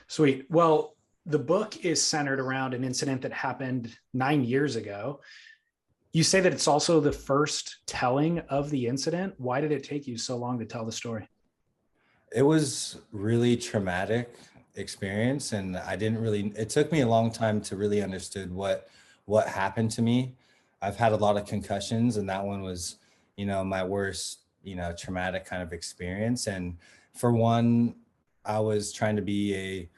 Sweet. Well, the book is centered around an incident that happened 9 years ago. You say that it's also the first telling of the incident. Why did it take you so long to tell the story? It was really traumatic experience, and it took me a long time to really understood what happened to me. I've had a lot of concussions, and that one was, my worst, traumatic kind of experience. And for one, I was trying to be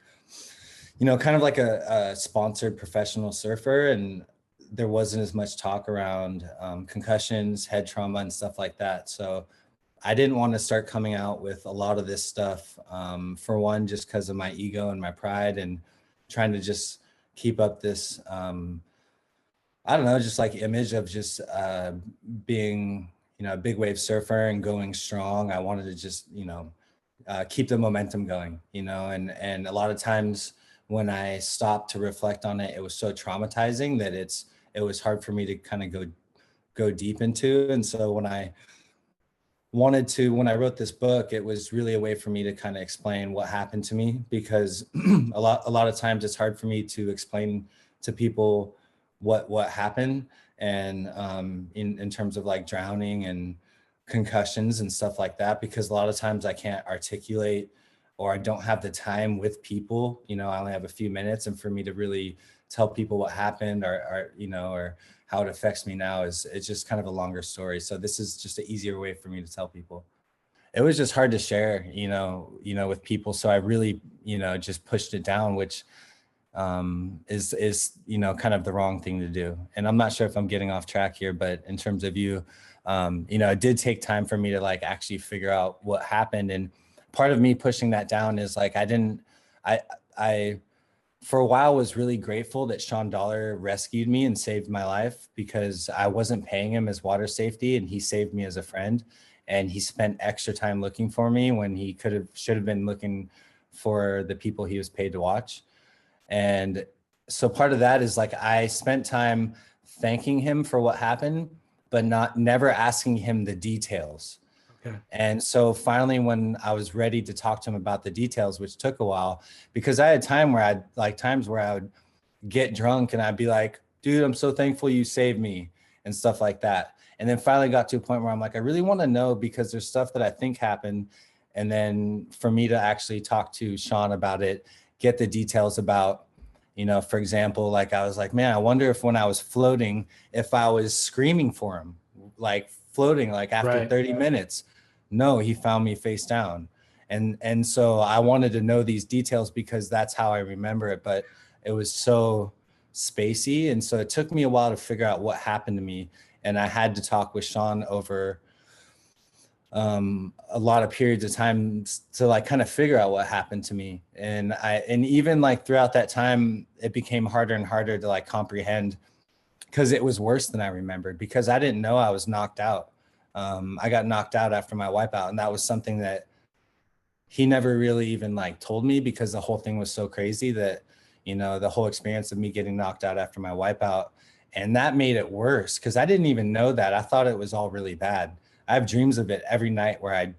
kind of like a sponsored professional surfer, and there wasn't as much talk around concussions, head trauma, and stuff like that. So I didn't want to start coming out with a lot of this stuff. For one, just because of my ego and my pride, and trying to just keep up this, I don't know, just like image of just being, a big wave surfer and going strong. I wanted to just, keep the momentum going, and a lot of times when I stopped to reflect on it, it was so traumatizing that it was hard for me to kind of go deep into. And so when I wrote this book, it was really a way for me to kind of explain what happened to me, because a lot of times it's hard for me to explain to people what happened, and in terms of like drowning and concussions and stuff like that, because a lot of times I can't articulate, or I don't have the time with people. I only have a few minutes, and for me to really tell people what happened, or how it affects me now, it's just kind of a longer story. So this is just an easier way for me to tell people. It was just hard to share, with people. So I really, just pushed it down, which is kind of the wrong thing to do. And I'm not sure if I'm getting off track here, but in terms of you, it did take time for me to like actually figure out what happened. And part of me pushing that down is like I for a while was really grateful that Sean Dollar rescued me and saved my life, because I wasn't paying him as water safety, and he saved me as a friend. And he spent extra time looking for me when he should have been looking for the people he was paid to watch. And so part of that is like I spent time thanking him for what happened, but never asking him the details. Okay. And so finally, when I was ready to talk to him about the details, which took a while, because I had times where I would get drunk and I'd be like, dude, I'm so thankful you saved me, and stuff like that. And then finally got to a point where I'm like, I really want to know, because there's stuff that I think happened. And then for me to actually talk to Sean about it, get the details about, for example, like I was like, man, I wonder if when I was floating, if I was screaming for him, like floating, like after Right. 30 minutes. No, he found me face down. And so I wanted to know these details, because that's how I remember it, but it was so spacey. And so it took me a while to figure out what happened to me. And I had to talk with Sean over a lot of periods of time to like kind of figure out what happened to me. And even like throughout that time, it became harder and harder to like comprehend, because it was worse than I remembered, because I didn't know I was knocked out. I got knocked out after my wipeout, and that was something that he never really even like told me, because the whole thing was so crazy that, the whole experience of me getting knocked out after my wipeout. And that made it worse, because I didn't even know that. I thought it was all really bad. I have dreams of it every night where I,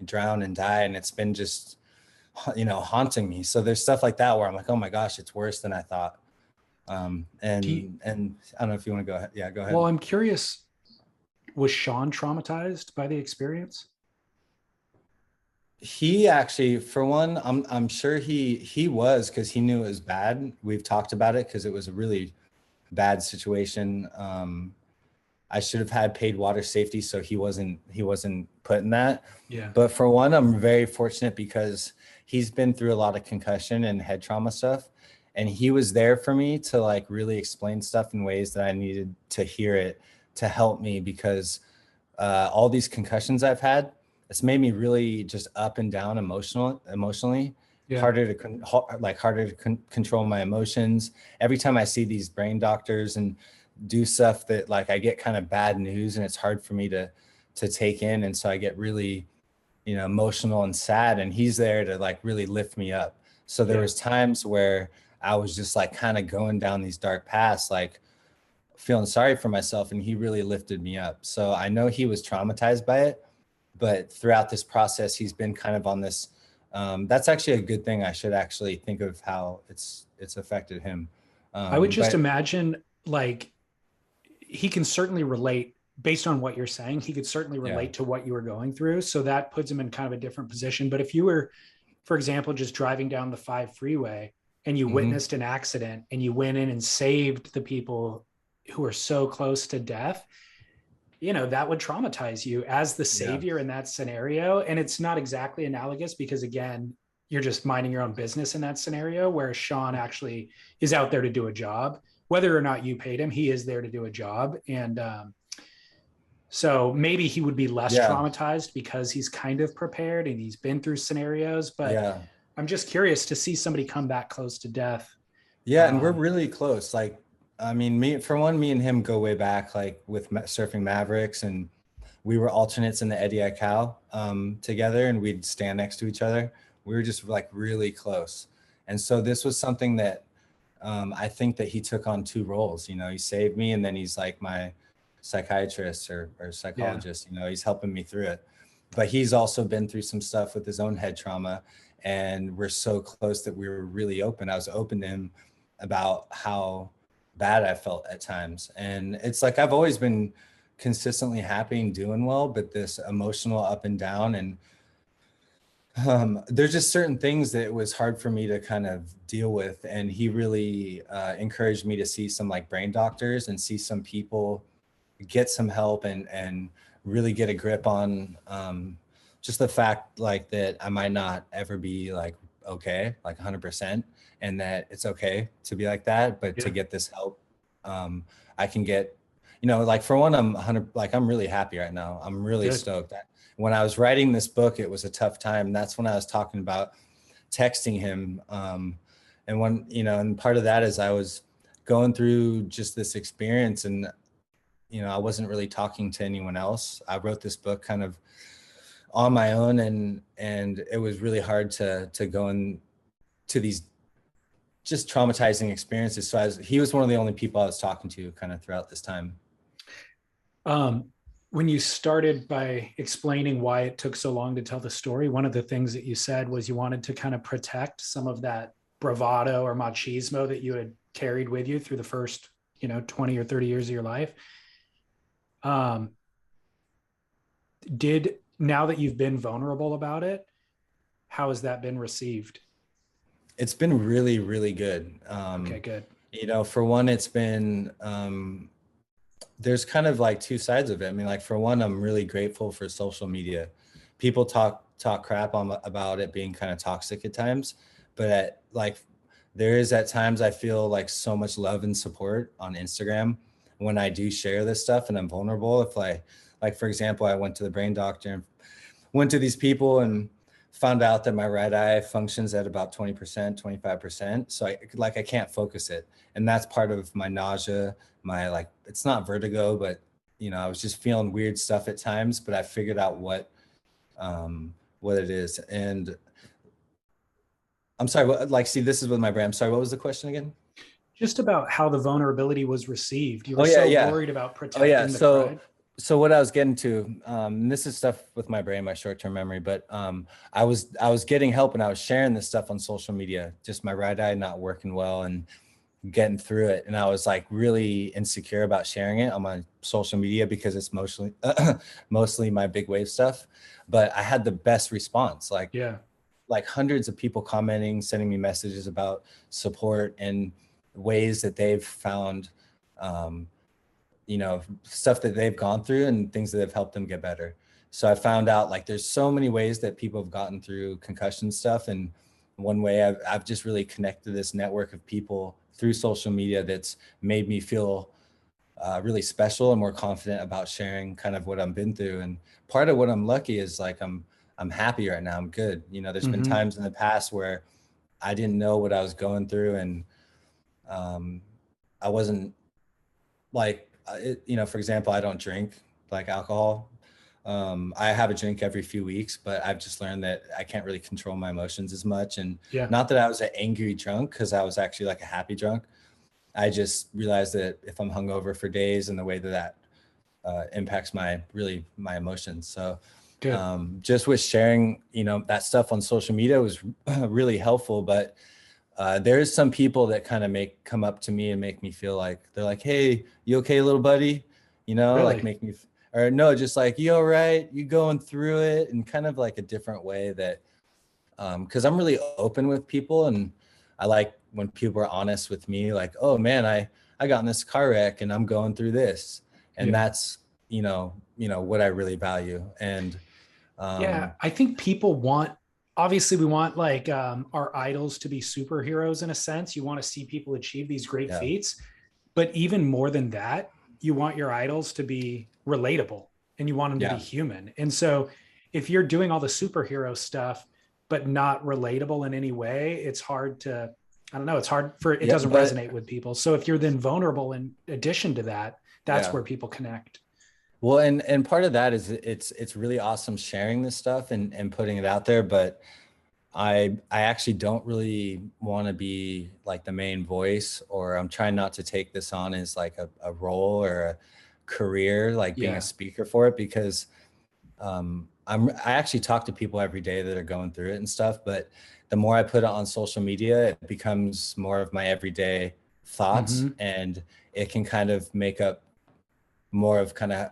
drown and die. And it's been just, haunting me. So there's stuff like that where I'm like, oh my gosh, it's worse than I thought. And I don't know if you want to go ahead. Yeah, go ahead. Well, I'm curious, was Sean traumatized by the experience? He actually, for one, I'm sure he was, because he knew it was bad. We've talked about it, because it was a really bad situation. I should have had paid water safety, so he wasn't put in that. Yeah. But for one, I'm very fortunate, because he's been through a lot of concussion and head trauma stuff, and he was there for me to like really explain stuff in ways that I needed to hear it, to help me, because all these concussions I've had, it's made me really just up and down emotionally, Yeah. harder to control my emotions. Every time I see these brain doctors and do stuff, that like I get kind of bad news, and it's hard for me to take in. And so I get really, emotional and sad, and he's there to like really lift me up. So there Yeah. was times where I was just like kind of going down these dark paths, like feeling sorry for myself, and he really lifted me up. So I know he was traumatized by it, but throughout this process, he's been kind of on this That's actually a good thing. I should actually think of how it's affected him. I would just But imagine, like, he can certainly relate based on what you're saying. He could certainly yeah. relate to what you were going through. So that puts him in kind of a different position. But if you were, for example, just driving down the 5 freeway and you Hmm. witnessed an accident and you went in and saved the people who are so close to death, that would traumatize you as the Yeah. savior in that scenario. And it's not exactly analogous because, again, you're just minding your own business in that scenario, where Sean actually is out there to do a job. Whether or not you paid him, he is there to do a job. And so maybe he would be less Yeah. traumatized because he's kind of prepared and he's been through scenarios. But Yeah. I'm just curious to see somebody come that close to death. Yeah. And we're really close. Like, I mean, me and him go way back, like with surfing Mavericks, and we were alternates in the Eddie Cow together, and we'd stand next to each other. We were just like really close. And so this was something that I think that he took on 2 roles. He saved me, and then he's like my psychiatrist or Yeah. psychologist. He's helping me through it. But he's also been through some stuff with his own head trauma. And we're so close that we were really open. I was open to him about how bad I felt at times. And it's like I've always been consistently happy and doing well, but this emotional up and down, and there's just certain things that it was hard for me to kind of deal with. And he really encouraged me to see some like brain doctors and see some people, get some help, and really get a grip on just the fact like that I might not ever be like okay, like 100%, and that it's okay to be like that, but to Yeah. get this help, I can get, like for one, I'm 100, like I'm really happy right now. I'm really Good. stoked. When I was writing this book, it was a tough time. That's when I was talking about texting him. And when, and part of that is I was going through just this experience, and, I wasn't really talking to anyone else. I wrote this book kind of on my own, and it was really hard to go into these just traumatizing experiences. So he was one of the only people I was talking to kind of throughout this time. Um, when you started by explaining why it took so long to tell the story, one of the things that you said was you wanted to kind of protect some of that bravado or machismo that you had carried with you through the first, 20 or 30 years of your life. Um, now that you've been vulnerable about it, how has that been received? It's been really, really good. Okay, good. For one, it's been, there's kind of like 2 sides of it. I mean, like for one, I'm really grateful for social media. People talk crap about it being kind of toxic at times, but there is at times I feel like so much love and support on Instagram when I do share this stuff and I'm vulnerable. If like for example, I went to the brain doctor and went to these people and found out that my right eye functions at about 20%, 25%. So I can't focus it. And that's part of my nausea, it's not vertigo, but I was just feeling weird stuff at times, but I figured out what it is. And I'm sorry, see, this is with my brain. I'm sorry, what was the question again? Just about how the vulnerability was received. You were Oh yeah, so yeah. worried about Oh yeah. protecting the So pride. so what I was getting to, and this is stuff with my brain, my short-term memory, but I was getting help and I was sharing this stuff on social media, just my right eye not working well and getting through it. And I was like really insecure about sharing it on my social media because it's mostly my big wave stuff. But I had the best response, Yeah. like hundreds of people commenting, sending me messages about support and ways that they've found, stuff that they've gone through and things that have helped them get better. So I found out like there's so many ways that people have gotten through concussion stuff. And one way I've just really connected this network of people through social media that's made me feel really special and more confident about sharing kind of what I've been through. And part of what I'm lucky is like I'm happy right now. I'm good. There's been Mm-hmm. times in the past where I didn't know what I was going through, and I wasn't like, for example, I don't drink like alcohol. I have a drink every few weeks, but I've just learned that I can't really control my emotions as much. And Yeah. not that I was an angry drunk, because I was actually like a happy drunk. I just realized that if I'm hungover for days and the way that impacts my emotions. So Good. Just with sharing, that stuff on social media was really helpful. But there's some people that kind of come up to me and make me feel like they're like, "Hey, you okay, little buddy?" Like Really? make me, or no, just like, "You all right? You going through it?" And kind of like a different way that, because I'm really open with people, and I like when people are honest with me, like, "Oh man, I got in this car wreck and I'm going through this," and Yeah. that's what I really value. And Yeah. um, I think people want, obviously, we want like our idols to be superheroes in a sense. You want to see people achieve these great yeah, feats. But even more than that, you want your idols to be relatable and you want them to be yeah, human. And so if you're doing all the superhero stuff, but not relatable in any way, it's hard to, I don't know, it's hard for, it yeah, doesn't but resonate with people. So if you're then vulnerable in addition to that, that's yeah. where people connect. Well, and part of that is it's really awesome sharing this stuff and putting it out there, but I actually don't really want to be like the main voice, or I'm trying not to take this on as like a role or a career, like being a Yeah. speaker for it, because I actually talk to people every day that are going through it and stuff, but the more I put it on social media, it becomes more of my everyday thoughts, Mm-hmm. and it can kind of make up more of kind of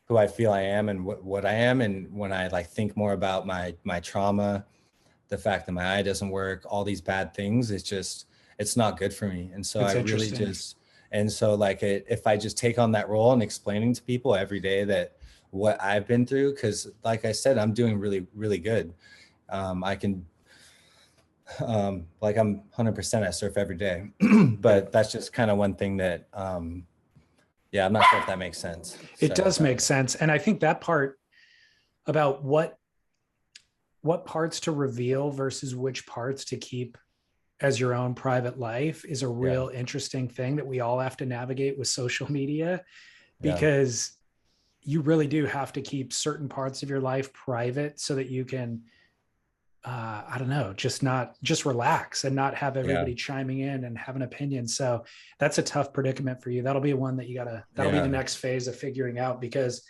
who I feel I am and what I am. And when I like think more about my trauma, the fact that my eye doesn't work, all these bad things, it's not good for me. And so I It's really interesting. just, and so like if I just take on that role and explaining to people every day that what I've been through, because like I said, I'm doing really, really good. I can, like I'm 100%, I surf every day, Good. but that's just kind of one thing that, yeah, I'm not sure if that makes sense. It So, does make sense. And I think that part about what parts to reveal versus which parts to keep as your own private life is a yeah, real interesting thing that we all have to navigate with social media, yeah, because you really do have to keep certain parts of your life private so that you can I don't know, just relax and not have yeah, everybody chiming in and have an opinion. So that's a tough predicament for you. That'll be one that that'll be the yeah. next phase of figuring out, because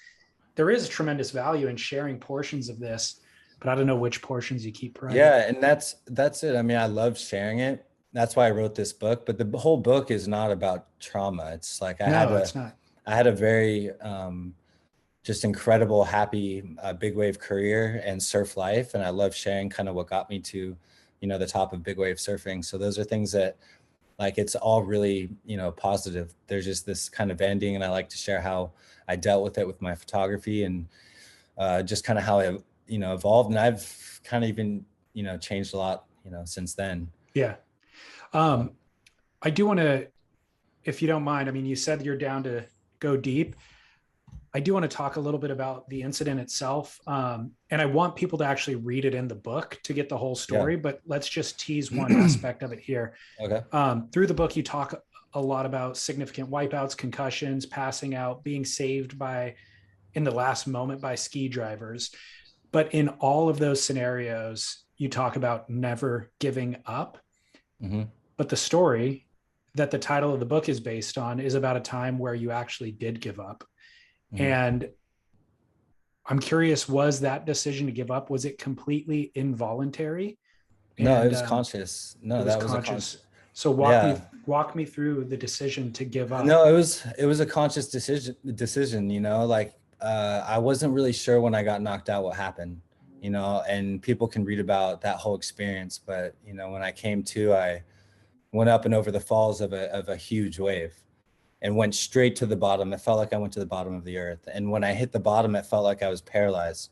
there is tremendous value in sharing portions of this, but I don't know which portions you keep private. Yeah, and that's it. I mean, I love sharing it. That's why I wrote this book, but the whole book is not about trauma. It's like No, it's not. I had a very just incredible, happy big wave career and surf life, and I love sharing kind of what got me to, the top of big wave surfing. So those are things that like it's all really, positive. There's just this kind of ending, and I like to share how I dealt with it with my photography, and just kind of how it, evolved. And I've kind of even, changed a lot, since then. Yeah. So, Um, I do want to, if you don't mind, I mean, you said you're down to go deep. I do want to talk a little bit about the incident itself. And I want people to actually read it in the book to get the whole yeah. story, but let's just tease one aspect of it here. Okay. Through the book, you talk a lot about significant wipeouts, concussions, passing out, being saved in the last moment by ski drivers. But in all of those scenarios, you talk about never giving up. Mm-hmm. But the story that the title of the book is based on is about a time where you actually did give up. Mm-hmm. And I'm curious, was that decision to give up, was it completely involuntary? No, it And was conscious. it No, was that was a conscious. conscious. So Yeah. walk me through the decision to give up. No, it was a conscious decision, like I wasn't really sure when I got knocked out what happened, and people can read about that whole experience, but when I came to, I went up and over the falls of a huge wave and went straight to the bottom. It felt like I went to the bottom of the earth. And when I hit the bottom, it felt like I was paralyzed.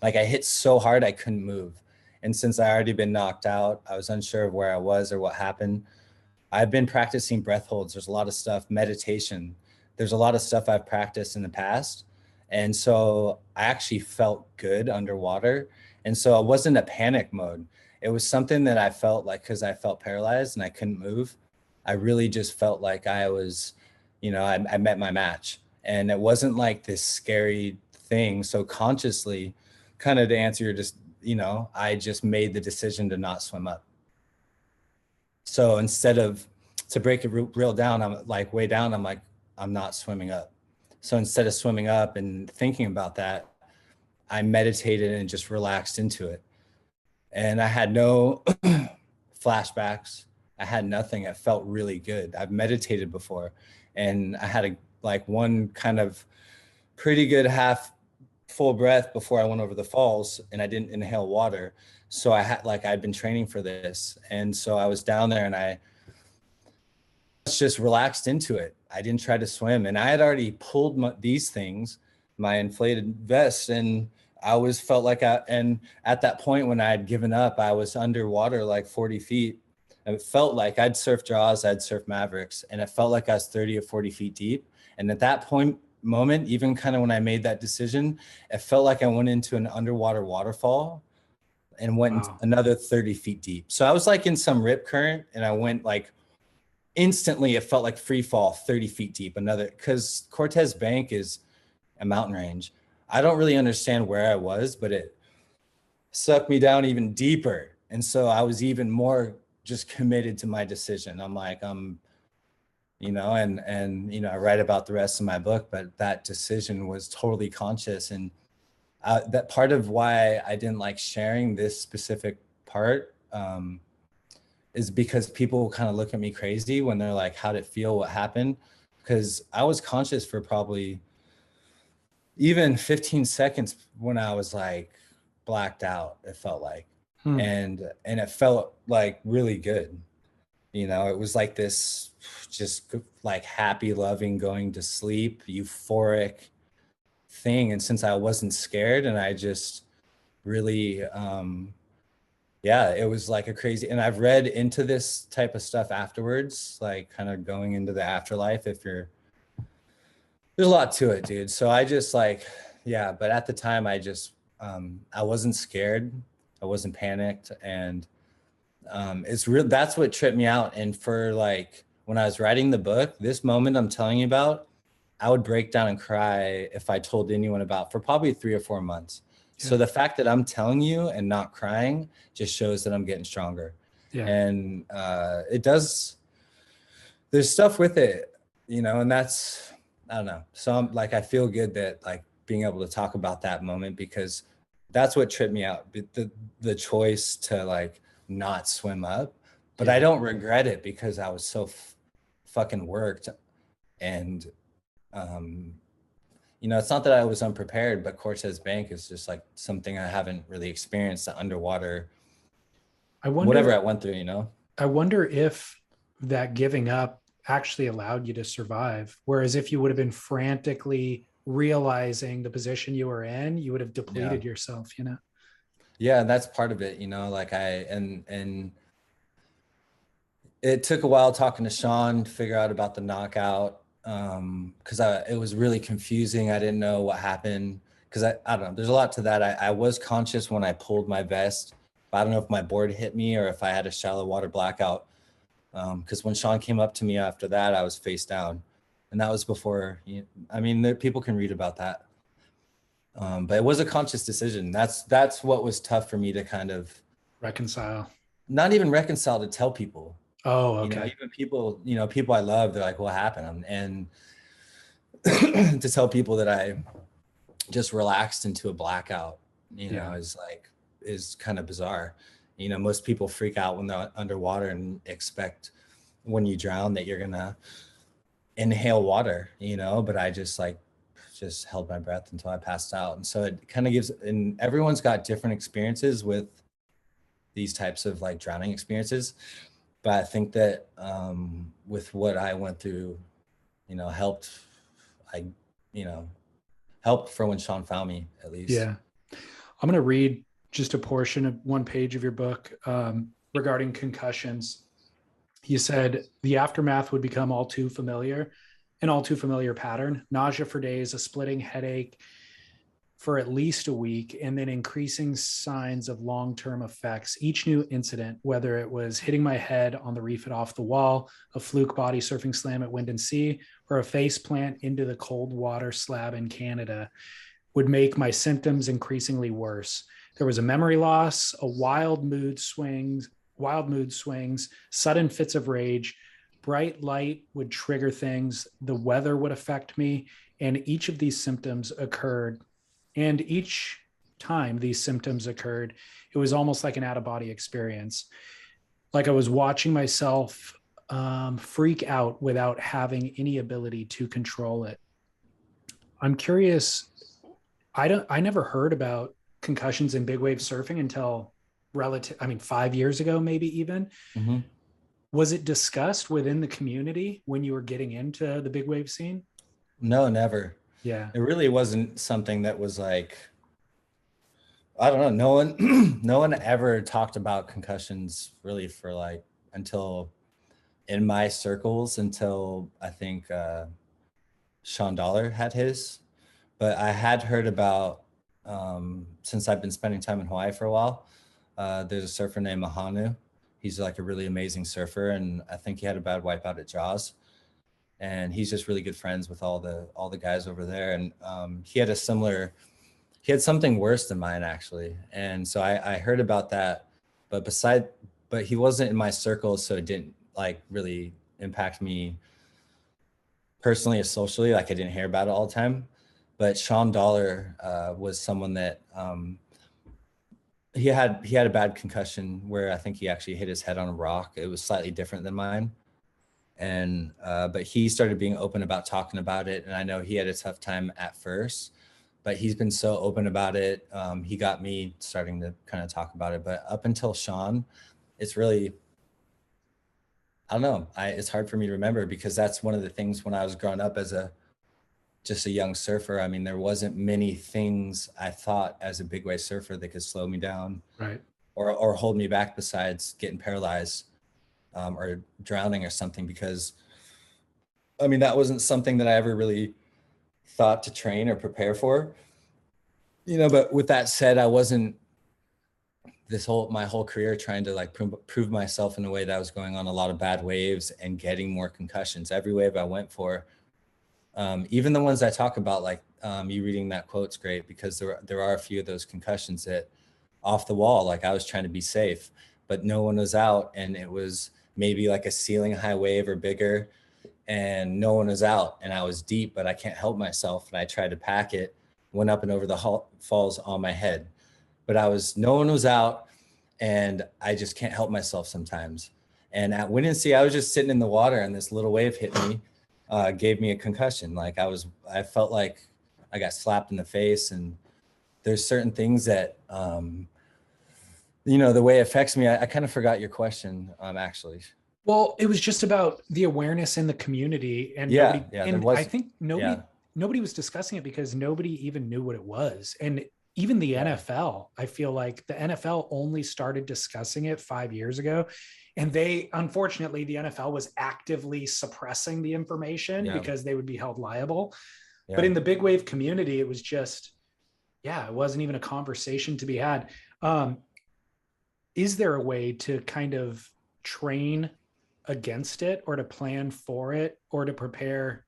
Like I hit so hard I couldn't move. And since I already been knocked out, I was unsure of where I was or what happened. I've been practicing breath holds. There's a lot of stuff, meditation. There's a lot of stuff I've practiced in the past. And so I actually felt good underwater. And so it wasn't a panic mode. It was something that I felt like, because I felt paralyzed and I couldn't move. I really just felt like I was, I met my match. And it wasn't like this scary thing. So consciously, kind of to answer your just, I just made the decision to not swim up. So instead of, to break it real down, I'm like way down, I'm not swimming up. So instead of swimming up and thinking about that, I meditated and just relaxed into it. And I had no flashbacks. I had nothing. It felt really good. I've meditated before, and I had one kind of pretty good half full breath before I went over the falls, and I didn't inhale water. So I'd been training for this. And so I was down there and I just relaxed into it. I didn't try to swim, and I had already pulled these things, my inflated vest, and I always felt and at that point when I had given up, I was underwater like 40 feet. And it felt like I'd surf Jaws, I'd surf Mavericks, and it felt like I was 30 or 40 feet deep. And at that moment, even kind of when I made that decision, it felt like I went into an underwater waterfall and went another 30 feet deep. So I was like in some rip current, and I went like instantly, it felt like free fall 30 feet deep. Because Cortes Bank is a mountain range. I don't really understand where I was, but it sucked me down even deeper. And so I was even more just committed to my decision. I'm like, and I write about the rest of my book, but that decision was totally conscious. And that part of why I didn't like sharing this specific part is because people kind of look at me crazy when they're like, how'd it feel? What happened? Because I was conscious for probably even 15 seconds when I was like blacked out, it felt like, and it felt like really good. It was like this just like happy, loving, going to sleep, euphoric thing. And since I wasn't scared, and I just really, it was like a crazy, and I've read into this type of stuff afterwards, like kind of going into the afterlife. There's a lot to it, dude. So I just but at the time I just, I wasn't scared. I wasn't panicked. And it's real. That's what tripped me out. And for like, when I was writing the book, this moment I'm telling you about, I would break down and cry if I told anyone about for probably 3 or 4 months. Yeah. So the fact that I'm telling you and not crying just shows that I'm getting stronger. Yeah. And there's stuff with it, and that's, I don't know. So I'm like, I feel good that like being able to talk about that moment, because that's what tripped me out. The choice to like not swim up, but I don't regret it because I was so fucking worked. And, it's not that I was unprepared, but Cortes Bank is just like something I haven't really experienced, the underwater, whatever I went through, I wonder if that giving up actually allowed you to survive. Whereas if you would have been frantically realizing the position you were in, you would have depleted yourself, Yeah, that's part of it, like and it took a while talking to Sean to figure out about the knockout, because it was really confusing. I didn't know what happened, because I don't know, there's a lot to that. I was conscious when I pulled my vest, but I don't know if my board hit me or if I had a shallow water blackout. Because when Sean came up to me after that, I was face down, and that was before. People can read about that, but it was a conscious decision. That's what was tough for me to kind of reconcile. Not even reconcile, to tell people. Oh, okay. Even people I love, they're like, "What happened?" And to tell people that I just relaxed into a blackout, is kind of bizarre. Most people freak out when they're underwater and expect when you drown that you're gonna inhale water, but I just held my breath until I passed out. And so it kind of gives, and everyone's got different experiences with these types of like drowning experiences. But I think that with what I went through, helped for when Sean found me, at least. Yeah. I'm going to read just a portion of one page of your book regarding concussions. You said the aftermath would become an all too familiar pattern: nausea for days, a splitting headache for at least a week, and then increasing signs of long-term effects. Each new incident, whether it was hitting my head on the reef at Off the Wall, a fluke body surfing slam at Wind and Sea, or a face plant into the cold water slab in Canada, would make my symptoms increasingly worse. There was a memory loss, wild mood swings, sudden fits of rage. Bright light would trigger things. The weather would affect me. And each of these symptoms occurred. And each time these symptoms occurred, it was almost like an out of body experience. Like I was watching myself freak out without having any ability to control it. I'm curious. I never heard about concussions in big wave surfing until 5 years ago, maybe even. Mhm. Was it discussed within the community when you were getting into the big wave scene? No, never. Yeah. It really wasn't something that was like, I don't know. No one, no one ever talked about concussions really for like until in my circles until I think Sean Dollar had his. But I had heard about since I've been spending time in Hawaii for a while. There's a surfer named Mahanu. He's like a really amazing surfer, and I think he had a bad wipeout at Jaws. And he's just really good friends with all the guys over there. And he had something worse than mine actually. And so I heard about that, but but he wasn't in my circle, so it didn't like really impact me personally or socially. Like I didn't hear about it all the time. But Sean Dollar was someone that he had a bad concussion where I think he actually hit his head on a rock. It was slightly different than mine. And but he started being open about talking about it, and I know he had a tough time at first, but he's been so open about it. He got me starting to kind of talk about it, but up until Sean, it's really, I don't know, it's hard for me to remember because that's one of the things when I was growing up as just a young surfer. I mean, there wasn't many things I thought as a big wave surfer that could slow me down Right. or hold me back besides getting paralyzed or drowning or something, because I mean, that wasn't something that I ever really thought to train or prepare for, but with that said, I wasn't my whole career trying to like prove myself in a way that I was going on a lot of bad waves and getting more concussions. Every wave I went for, even the ones I talk about, like you reading that quote's great because there are a few of those concussions that off the wall, like I was trying to be safe, but no one was out, and it was maybe like a ceiling high wave or bigger, and no one was out, and I was deep, but I can't help myself. And I tried to pack it, went up and over the falls on my head, but no one was out, and I just can't help myself sometimes. And at Windansea, I was just sitting in the water, and this little wave hit me, gave me a concussion. Like I felt like I got slapped in the face. And there's certain things that, the way it affects me. I kind of forgot your question, actually. Well, it was just about the awareness in the community, and Yeah, there I was. think Yeah, nobody was discussing it because nobody even knew what it was. And even the yeah, NFL, I feel like the NFL only started discussing it 5 years ago. And unfortunately, the NFL was actively suppressing the information yeah, because they would be held liable. But yeah. in the big wave community, it was just, yeah, it wasn't even a conversation to be had. Um, is there a way to kind of train against it, or to plan for it, or to prepare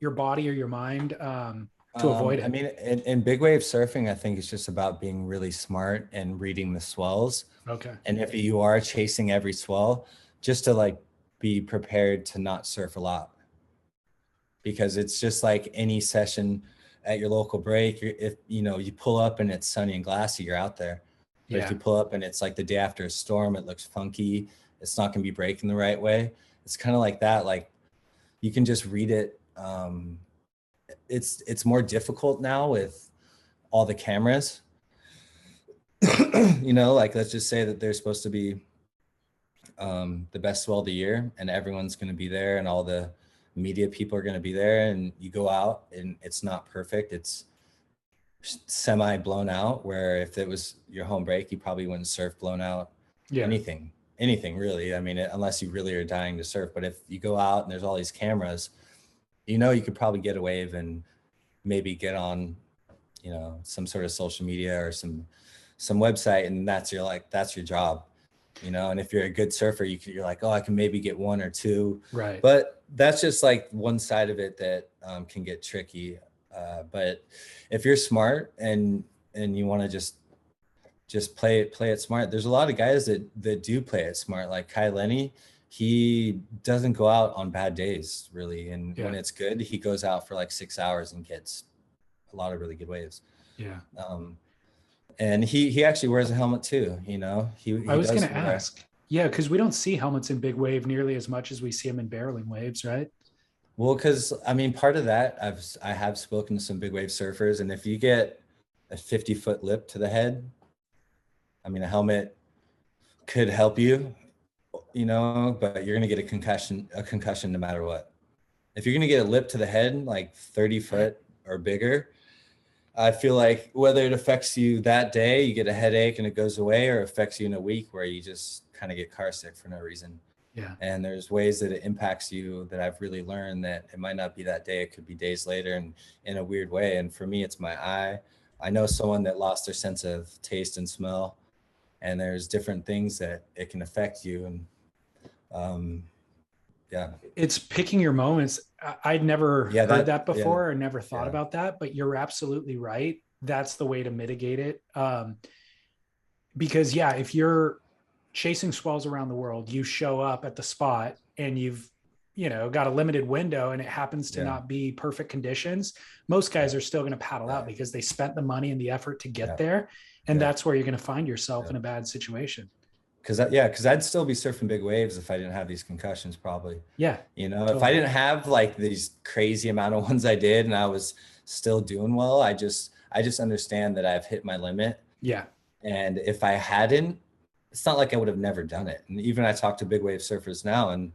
your body or your mind to avoid I it? mean, in big wave surfing, I think it's just about being really smart and reading the swells. Okay. And if you are chasing every swell, just to like be prepared to not surf a lot, because it's just like any session at your local break. If you pull up and it's sunny and glassy, you're out there. But if Yeah. you pull up and it's like the day after a storm, it looks funky, it's not going to be breaking the right way. It's kind of like that. Like you can just read it. It's more difficult now with all the cameras. Like let's just say that they're supposed to be the best swell of the year, and everyone's going to be there, and all the media people are going to be there, and you go out and it's not perfect. It's semi blown out, where if it was your home break, you probably wouldn't surf blown out. Yeah. Anything really. I mean, unless you really are dying to surf. But if you go out and there's all these cameras, you could probably get a wave and maybe get on some sort of social media or some website, and that's your job. And if you're a good surfer, you're like, oh, I can maybe get one or two. Right. But that's just like one side of it that can get tricky. But if you're smart and you want to just play it smart, there's a lot of guys that do play it smart. Like Kai Lenny, he doesn't go out on bad days really, and when it's good, he goes out for like 6 hours and gets a lot of really good waves. Yeah. And he actually wears a helmet too, you know. I He was going does to wear. ask. Yeah, because we don't see helmets in big wave nearly as much as we see them in barreling waves, right? Well, because I mean, part of that, I have spoken to some big wave surfers, and if you get a 50-foot lip to the head, I mean, a helmet could help you, you know, but you're gonna get a concussion no matter what. If you're gonna get a lip to the head, like 30 foot or bigger, I feel like whether it affects you that day, you get a headache and it goes away, or affects you in a week where you just kind of get car sick for no reason. Yeah. And there's ways that it impacts you that I've really learned that it might not be that day, it could be days later, and in a weird way. And for me, it's my eye. I know someone that lost their sense of taste and smell, and there's different things that it can affect you. And um, yeah, It's picking your moments. I'd never yeah, heard that yeah, before or never thought yeah, about that, but you're absolutely right. That's the way to mitigate it. Because yeah, if you're chasing swells around the world, you show up at the spot and you've, got a limited window and it happens to yeah, not be perfect conditions, most guys yeah, are still going to paddle yeah, out because they spent the money and the effort to get yeah, there. And yeah, that's where you're going to find yourself yeah. in a bad situation. Because I'd still be surfing big waves if I didn't have these concussions, probably. Yeah, You know, if I totally. didn't have like these crazy amount of ones I did and I was still doing well, I just understand that I've hit my limit. Yeah. And if I hadn't, it's not like I would have never done it. And even I talk to big wave surfers now, and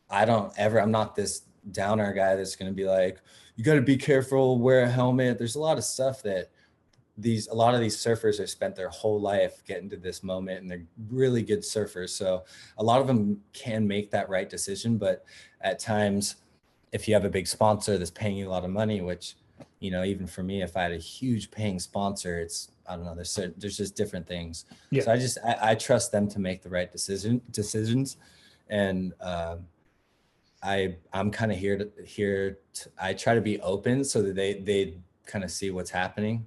I'm not this downer guy that's going to be like, you got to be careful, wear a helmet. There's a lot of stuff that a lot of these surfers have spent their whole life getting to this moment, and they're really good surfers. So a lot of them can make that right decision. But at times, if you have a big sponsor that's paying you a lot of money, which, you know, even for me, if I had a huge paying sponsor, I don't know, there's just different things. Yeah. So I trust them to make the right decisions. And I'm kind of I try to be open so that they kind of see what's happening.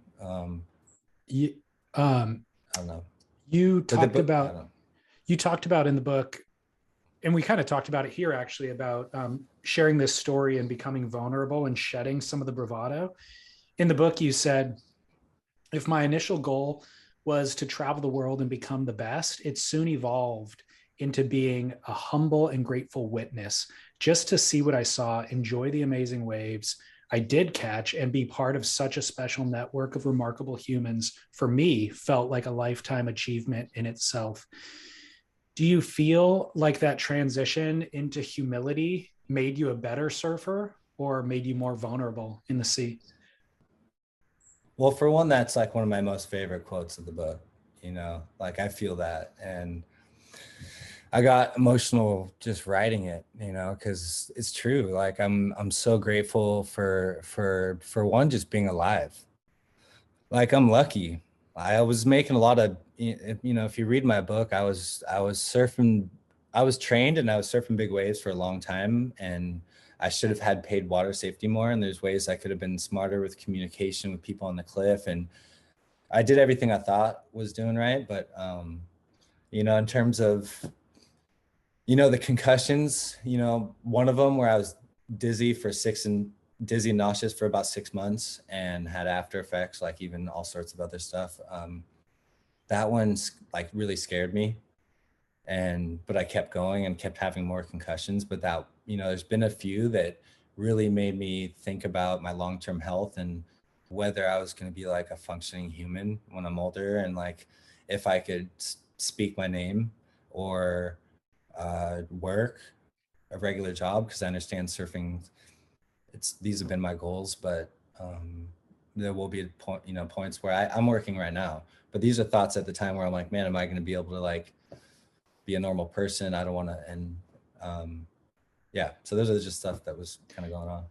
You, um, I don't know. you But the talked book, I don't about, know. you talked about in the book, and we kind of talked about it here actually, about sharing this story and becoming vulnerable and shedding some of the bravado. In the book, you said, if my initial goal was to travel the world and become the best, it soon evolved into being a humble and grateful witness, just to see what I saw, enjoy the amazing waves I did catch, and be part of such a special network of remarkable humans. For me, felt like a lifetime achievement in itself. Do you feel like that transition into humility made you a better surfer or made you more vulnerable in the sea? Well, for one, that's like one of my most favorite quotes of the book. You know, like I feel that, and I got emotional just writing it. You know, because it's true. Like I'm so grateful for one, just being alive. Like I'm lucky. I was making a lot of, you know, if you read my book, I was surfing, I was trained and I was surfing big waves for a long time, and I should have had paid water safety more. And there's ways I could have been smarter with communication with people on the cliff. And I did everything I thought was doing right. But you know, in terms of, you know, the concussions, you know, one of them where I was dizzy for dizzy and nauseous for about 6 months and had after effects, like even all sorts of other stuff. That one's like really scared me. But I kept going and kept having more concussions. But that, you know, there's been a few that really made me think about my long-term health and whether I was going to be like a functioning human when I'm older, and like if I could speak my name or work a regular job, because I understand surfing, these have been my goals. But there will be a point, you know, points where I'm working right now, but these are thoughts at the time where I'm like, man, am I going to be able to like be a normal person? I don't want to. And yeah, so those are just stuff that was kind of going on.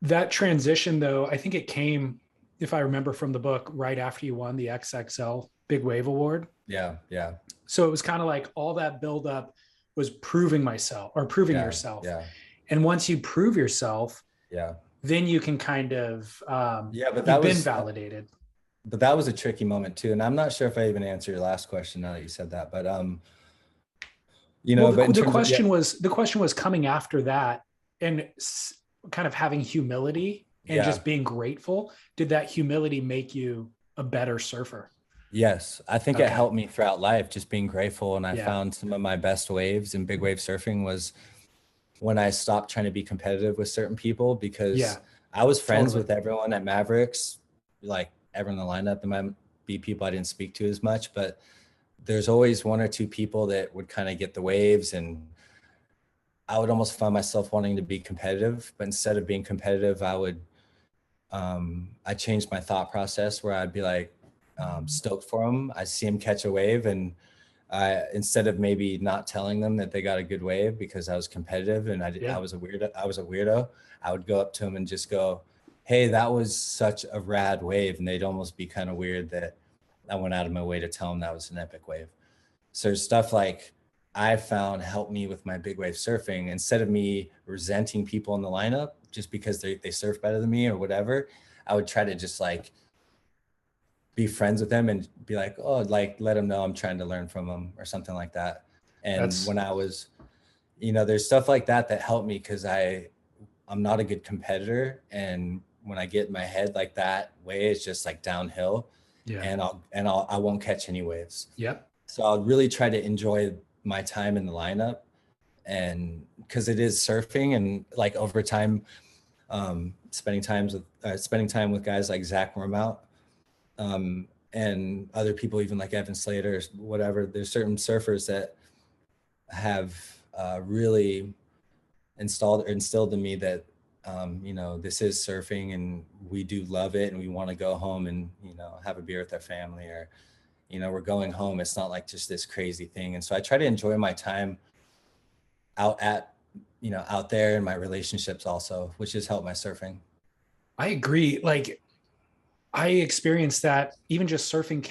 That transition though, I think it came, if I remember from the book, right after you won the XXL Big Wave Award. Yeah, yeah, So it was kind of like all that buildup was proving myself or proving yeah, yourself. yeah, And once you prove yourself, yeah, then you can kind of, yeah. you've been validated. But that was a tricky moment too. And I'm not sure if I even answered your last question now that you said that, but you Well, know, but in the terms of, yeah, question was coming after that and kind of having humility and yeah. just being grateful. Did that humility make you a better surfer? Yes, I think it Okay. helped me throughout life, just being grateful. And I Yeah. found some of my best waves in big wave surfing was when I stopped trying to be competitive with certain people, because Yeah. I was friends Totally. with everyone at Mavericks, like everyone in the lineup. There might be people I didn't speak to as much, but there's always one or two people that would kind of get the waves, and I would almost find myself wanting to be competitive. But instead of being competitive, I changed my thought process where I'd be like stoked for them. I see them catch a wave, and instead of maybe not telling them that they got a good wave because I was competitive and I Yeah. was a weirdo, I would go up to them and just go, "Hey, that was such a rad wave," and they'd almost be kind of weird that I went out of my way to tell them that was an epic wave. So stuff like I found helped me with my big wave surfing. Instead of me resenting people in the lineup just because they surf better than me or whatever, I would try to just like be friends with them and be like, oh, like let them know I'm trying to learn from them or something like that. And That's when I was, there's stuff like that that helped me because I'm not a good competitor, and when I get in my head like that way, it's just like downhill, yeah. and I won't catch any waves. Yep. So I'll really try to enjoy my time in the lineup, and because it is surfing, and like over time, spending time with guys like Zach Wormout, and other people, even like Evan Slater, whatever. There's certain surfers that have really instilled in me that this is surfing, and we do love it, and we want to go home and have a beer with our family, or we're going home. It's not like just this crazy thing. And so I try to enjoy my time out at out there in my relationships also, which has helped my surfing. I agree. Like I experienced that even just surfing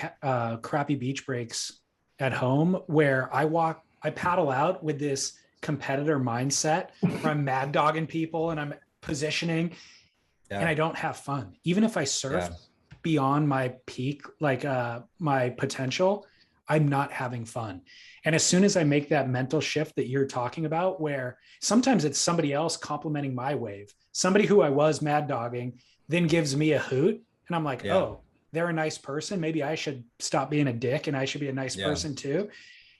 crappy beach breaks at home where I paddle out with this competitor mindset where I'm mad dogging people and I'm positioning and Yeah, I don't have fun. Even if I yeah, surf beyond my peak, like my potential, I'm not having fun. And as soon as I make that mental shift that you're talking about, where sometimes it's somebody else complimenting my wave, somebody who I was mad dogging, then gives me a hoot. And I'm like, yeah, oh, they're a nice person. Maybe I should stop being a dick and I should be a nice yeah, person too.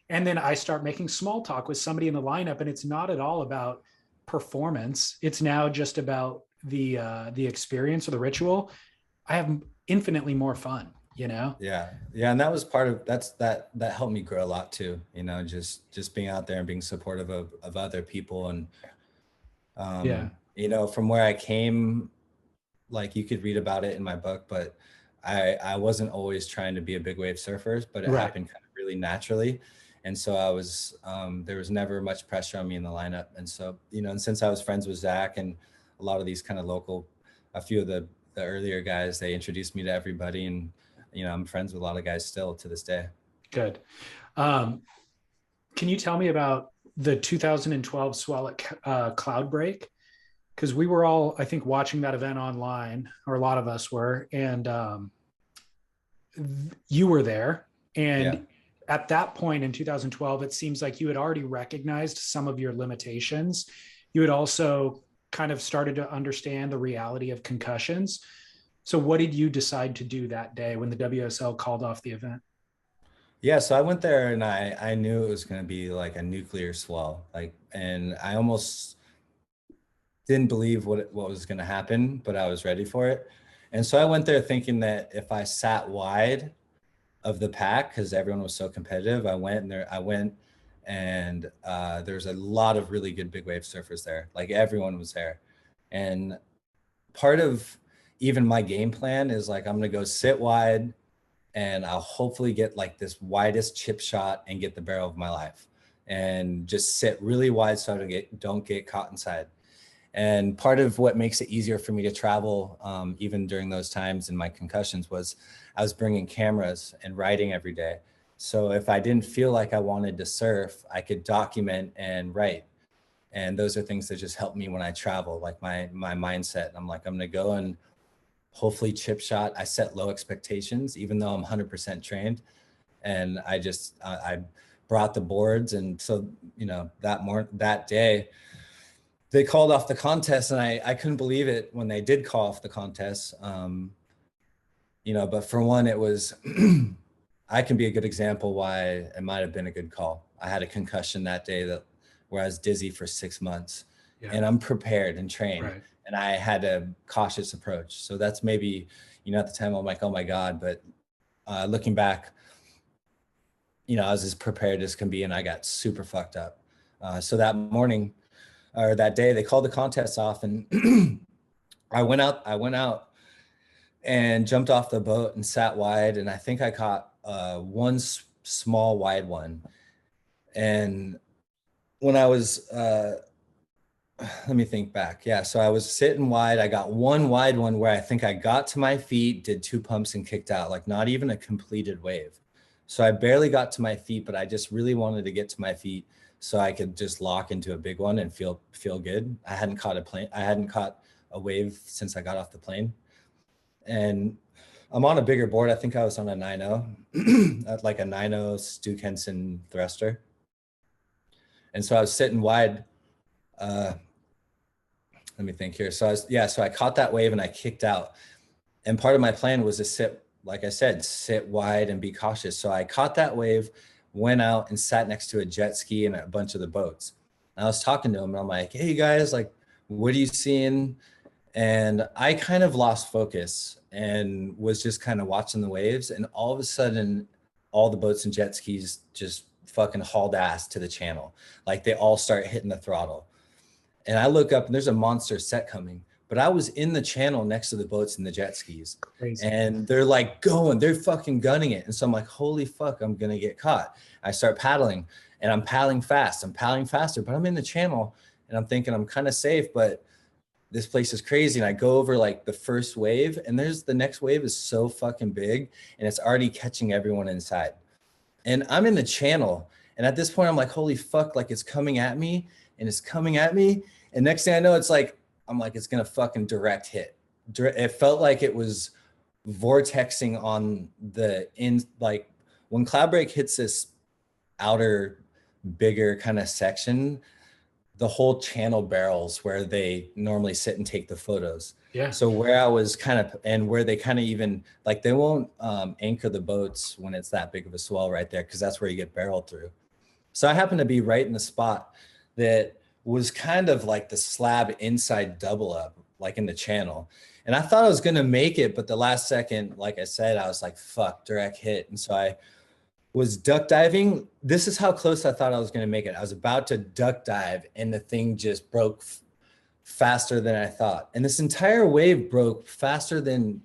And then I start making small talk with somebody in the lineup, and it's not at all about performance. It's now just about the experience or the ritual. I have infinitely more fun, you know? yeah. And that was part of that helped me grow a lot too. Just being out there and being supportive of other people, and Yeah. from where I came, like you could read about it in my book, but I wasn't always trying to be a big wave surfer, but it Right. happened kind of really naturally. And so there was never much pressure on me in the lineup. And so, and since I was friends with Zach and a lot of these kind of a few of the earlier guys, they introduced me to everybody, and, I'm friends with a lot of guys still to this day. Good. Um, can you tell me about the 2012 Swell Cloud Break? Because we were all, I think, watching that event online, or a lot of us were, and you were there. Yeah. And at that point in 2012, it seems like you had already recognized some of your limitations. You had also kind of started to understand the reality of concussions. So, what did you decide to do that day when the WSL called off the event? Yeah, so I went there and I knew it was going to be like a nuclear swell, like, and I almost didn't believe what was going to happen, but I was ready for it. And so I went there thinking that if I sat wide of the pack, because everyone was so competitive, I went and there's a lot of really good big wave surfers there. Like everyone was there. And part of even my game plan is like, I'm going to go sit wide, and I'll hopefully get like this widest chip shot and get the barrel of my life, and just sit really wide so I don't get caught inside. And part of what makes it easier for me to travel, even during those times in my concussions, was I was bringing cameras and writing every day. So if I didn't feel like I wanted to surf, I could document and write. And those are things that just help me when I travel, like my mindset. I'm like, I'm gonna go and hopefully chip shot. I set low expectations, even though I'm 100% trained. And I brought the boards. And so, that day, they called off the contest, and I couldn't believe it when they did call off the contest. But for one, it was, I can be a good example why it might have been a good call. I had a concussion that day where I was dizzy for 6 months, Yeah. and I'm prepared and trained, Right. and I had a cautious approach. So that's maybe, at the time I'm like, oh my God, but looking back, I was as prepared as can be, and I got super fucked up. So that morning or that day, they called the contest off, and I went out and jumped off the boat and sat wide. And I think I caught one small wide one. And when I was, let me think back. Yeah. So I was sitting wide. I got one wide one where I think I got to my feet, did 2 pumps and kicked out, like not even a completed wave. So I barely got to my feet, but I just really wanted to get to my feet so I could just lock into a big one and feel good. I hadn't caught a wave since I got off the plane. And I'm on a bigger board. I think I was on a 9.0, at like a 9.0 Stu Kenson thruster. And so I was sitting wide. Let me think here. So I caught that wave and I kicked out. And part of my plan was to sit, like I said, sit wide and be cautious. So I caught that wave, went out and sat next to a jet ski and a bunch of the boats. And I was talking to them and I'm like, hey guys, like, what are you seeing? And I kind of lost focus and was just kind of watching the waves. And all of a sudden, all the boats and jet skis just fucking hauled ass to the channel. Like they all start hitting the throttle. And I look up and there's a monster set coming. But I was in the channel next to the boats and the jet skis. Crazy. And they're like they're fucking gunning it. And so I'm like, holy fuck, I'm going to get caught. I start paddling and I'm paddling fast. I'm paddling faster, but I'm in the channel and I'm thinking I'm kind of safe, but this place is crazy. And I go over like the first wave and the next wave is so fucking big and it's already catching everyone inside. And I'm in the channel. And at this point, I'm like, holy fuck, like it's coming at me and it's coming at me. And next thing I know, I'm like, it's going to fucking direct hit. It felt like it was vortexing on like when Cloudbreak hits this outer, bigger kind of section, the whole channel barrels where they normally sit and take the photos. Yeah. So where I was and where they kind of even like, they won't anchor the boats when it's that big of a swell right there, because that's where you get barreled through. So I happened to be right in the spot that was kind of like the slab inside double up, like in the channel. And I thought I was going to make it, but the last second, like I said, I was like, fuck, direct hit. And so I was duck diving. This is how close I thought I was going to make it. I was about to duck dive and the thing just broke faster than I thought. And this entire wave broke faster than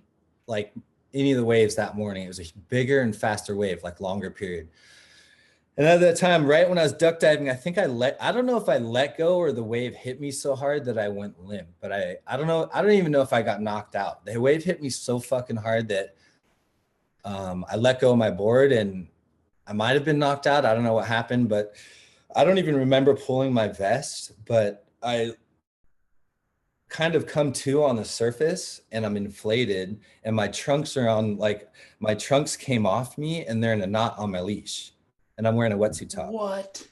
like any of the waves that morning. It was a bigger and faster wave, like longer period. And at that time, right when I was duck diving, I think I don't know if I let go or the wave hit me so hard that I went limp, but I don't know. I don't even know if I got knocked out. The wave hit me so fucking hard that I let go of my board and I might've been knocked out. I don't know what happened, but I don't even remember pulling my vest, but I kind of come to on the surface and I'm inflated and my trunks came off me and they're in a knot on my leash and I'm wearing a wetsuit top. What?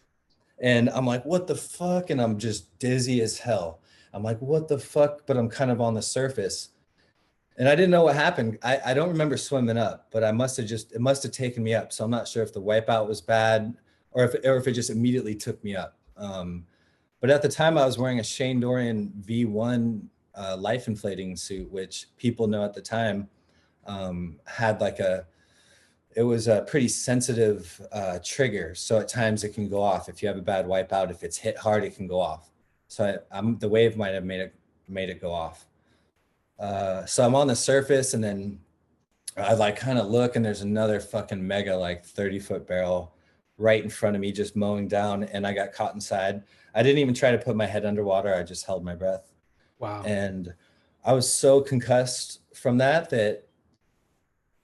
And I'm like, what the fuck? And I'm just dizzy as hell. I'm like, what the fuck? But I'm kind of on the surface. And I didn't know what happened. I don't remember swimming up, but it must have taken me up. So I'm not sure if the wipeout was bad or if it just immediately took me up. But at the time I was wearing a Shane Dorian V1 life inflating suit, which people know at the time had it was a pretty sensitive trigger. So at times it can go off. If you have a bad wipeout, if it's hit hard, it can go off. So the wave might have made it go off. So I'm on the surface and then I like kind of look and there's another fucking mega like 30-foot barrel right in front of me just mowing down and I got caught inside. I didn't even try to put my head underwater. I just held my breath. Wow. And I was so concussed from that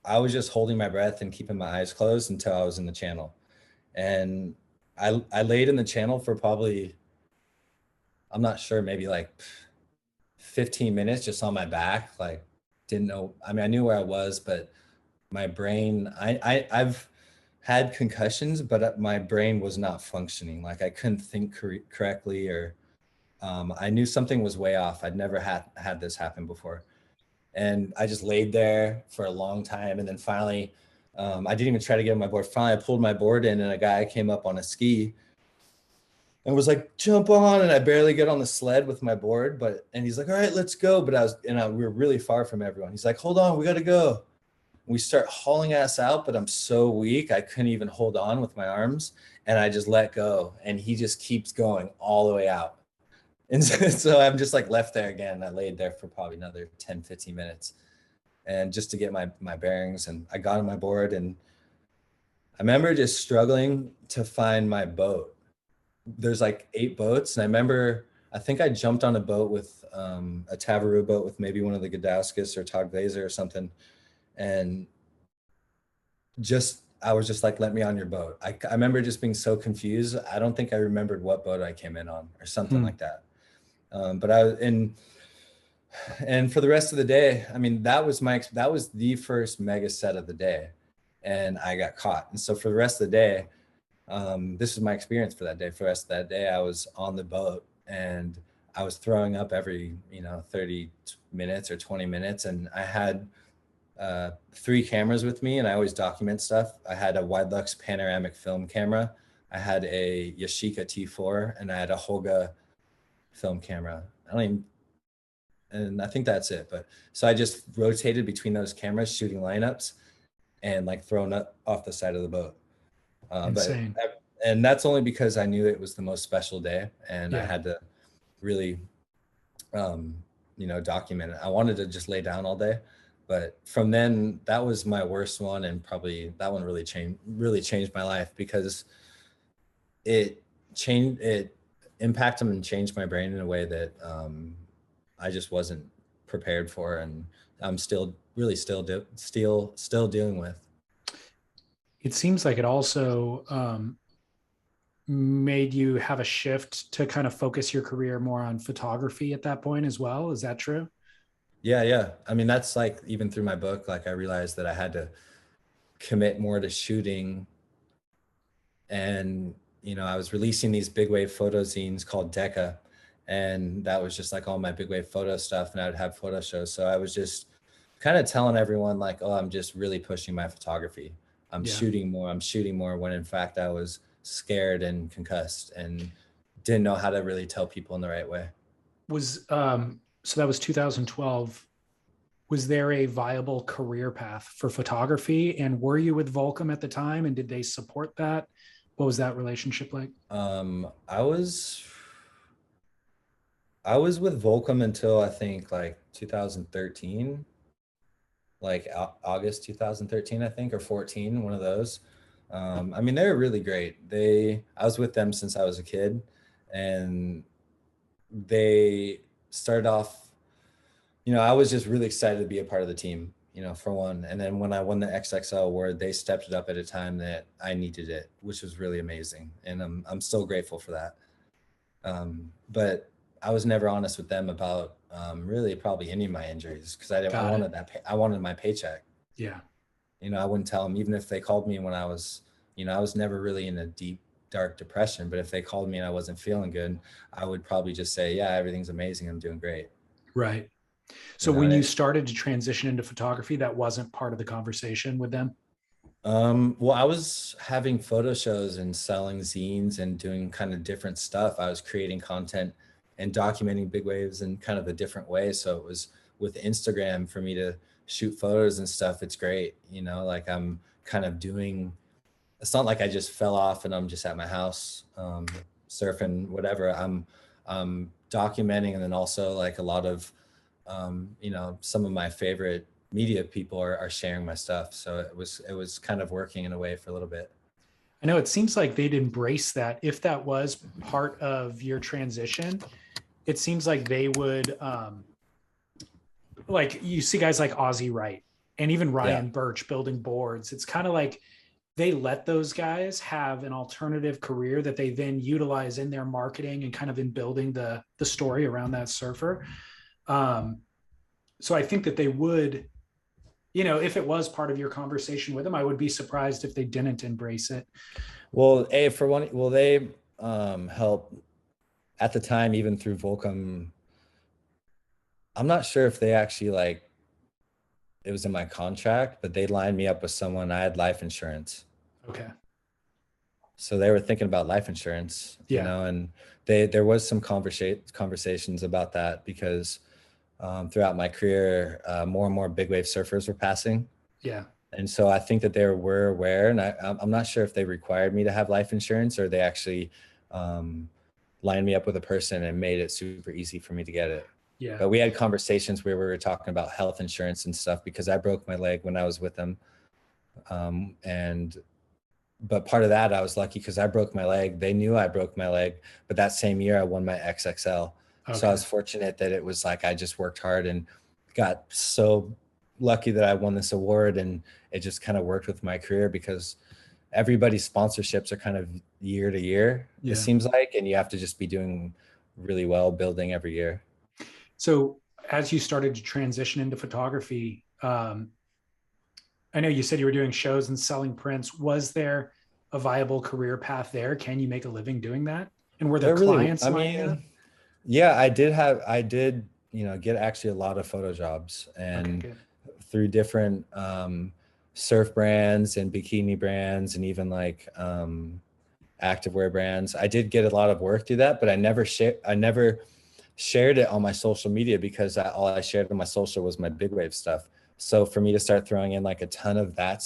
I was just holding my breath and keeping my eyes closed until I was in the channel. And I laid in the channel for probably, I'm not sure, maybe like 15 minutes just on my back, like didn't know. I mean, I knew where I was, but my brain, I've had concussions, but my brain was not functioning. Like I couldn't think correctly or I knew something was way off. I'd never had this happen before. And I just laid there for a long time. And then finally, I didn't even try to get on my board. Finally, I pulled my board in, and a guy came up on a ski and was like, jump on. And I barely get on the sled with my board, and he's like, all right, let's go. We were really far from everyone. He's like, hold on, we got to go. We start hauling ass out, but I'm so weak, I couldn't even hold on with my arms. And I just let go. And he just keeps going all the way out. And so I'm just like left there again. I laid there for probably another 10, 15 minutes. And just to get my bearings, and I got on my board, and I remember just struggling to find my boat. There's like 8 boats, and I think I jumped on a boat with a Tavaroo boat with maybe one of the Gdauskas or Todd Glazer or something, and I was just like, let me on your boat. I remember just being so confused. I don't think I remembered what boat I came in on or something like that. But I was in. And for the rest of the day, I mean, that was the first mega set of the day, and I got caught. And so for the rest of the day, this is my experience for that day. For the rest of that day, I was on the boat, and I was throwing up every 30 minutes or 20 minutes. And I had 3 cameras with me, and I always document stuff. I had a Widelux panoramic film camera, I had a Yashica T4, and I had a Holga film camera. And I think that's it. But so I just rotated between those cameras, shooting lineups, and like thrown up off the side of the boat. Insane. And that's only because I knew it was the most special day, and I Yeah. had to really, document it. I wanted to just lay down all day, but from then, that was my worst one, and probably that one really changed my life, because it impacted and changed my brain in a way that I just wasn't prepared for, and I'm still dealing with. It seems like it also made you have a shift to kind of focus your career more on photography at that point as well. Is that true? Yeah. I mean, that's like, even through my book, like I realized that I had to commit more to shooting. And, I was releasing these big wave photo zines called Deca. And that was just like all my big wave photo stuff. And I would have photo shows. So I was just kind of telling everyone like, oh, I'm just really pushing my photography. I'm Yeah. shooting more, when in fact I was scared and concussed and didn't know how to really tell people in the right way. So that was 2012. Was there a viable career path for photography? And were you with Volcom at the time? And did they support that? What was that relationship like? I was with Volcom until I think like 2013, like August 2013, I think, or 14, one of those. I mean, they were really great. I was with them since I was a kid, and they started off, I was just really excited to be a part of the team, for one. And then when I won the XXL award, they stepped it up at a time that I needed it, which was really amazing. And I'm still grateful for that. But I was never honest with them about really probably any of my injuries, because I wanted I wanted my paycheck. Yeah. I wouldn't tell them, even if they called me when I was, I was never really in a deep, dark depression. But if they called me and I wasn't feeling good, I would probably just say, yeah, everything's amazing, I'm doing great. Right. So when you started to transition into photography, that wasn't part of the conversation with them? Well, I was having photo shows and selling zines and doing kind of different stuff. I was creating content and documenting big waves in kind of a different way. So it was with Instagram for me to shoot photos and stuff. It's great. Like I'm kind of it's not like I just fell off and I'm just at my house, surfing, whatever. I'm documenting, and then also like a lot of, some of my favorite media people are sharing my stuff. So it was kind of working in a way for a little bit. I know it seems like they'd embrace that. If that was part of your transition, it seems like they would, like you see guys like Ozzy Wright and even Ryan Birch building boards. It's kind of like they let those guys have an alternative career that they then utilize in their marketing and kind of in building the story around that surfer. So I think that they would, if it was part of your conversation with them, I would be surprised if they didn't embrace it. Well, for one, they help at the time, even through Volcom. I'm not sure if they actually like it was in my contract, but they lined me up with someone. I had life insurance. Okay. So they were thinking about life insurance, you Yeah. know, and there was some conversations about that because throughout my career, more and more big wave surfers were passing. Yeah. And so I think that they were aware, and I'm not sure if they required me to have life insurance or they actually um, lined me up with a person and made it super easy for me to get it. Yeah. But we had conversations where we were talking about health insurance and stuff because I broke my leg when I was with them. And but part of that, I was lucky because I broke my leg. They knew I broke my leg, but that same year I won my XXL. So I Okay. was fortunate that it was like I just worked hard and got so lucky that I won this award, and it just kind of worked with my career because everybody's sponsorships are kind of year to year, it Yeah. seems like, and you have to just be doing really well building every year. So as you started to transition into photography, I know you said you were doing shows and selling prints. Was there a viable career path there? Can you make a living doing that? And were the There really, clients I lining up? mean, yeah, I did, you know, get actually a lot of photo jobs Okay, and good. through different surf brands and bikini brands and even like activewear brands. I did get a lot of work through that, but I never shared it on my social media because all I shared on my social was my big wave stuff. So for me to start throwing in like a ton of that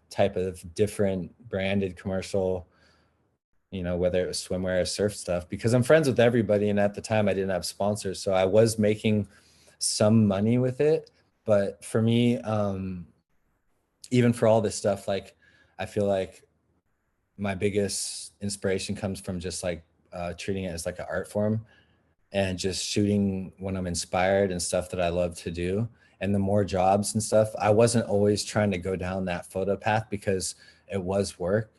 type of different branded commercial, you know, whether it was swimwear or surf stuff, because I'm friends with everybody. And at the time I didn't have sponsors. So I was making some money with it. But for me, even for all this stuff, like I feel like my biggest inspiration comes from just like treating it as like an art form and just shooting when I'm inspired and stuff that I love to do. And the more jobs and stuff, I wasn't always trying to go down that photo path because it was work.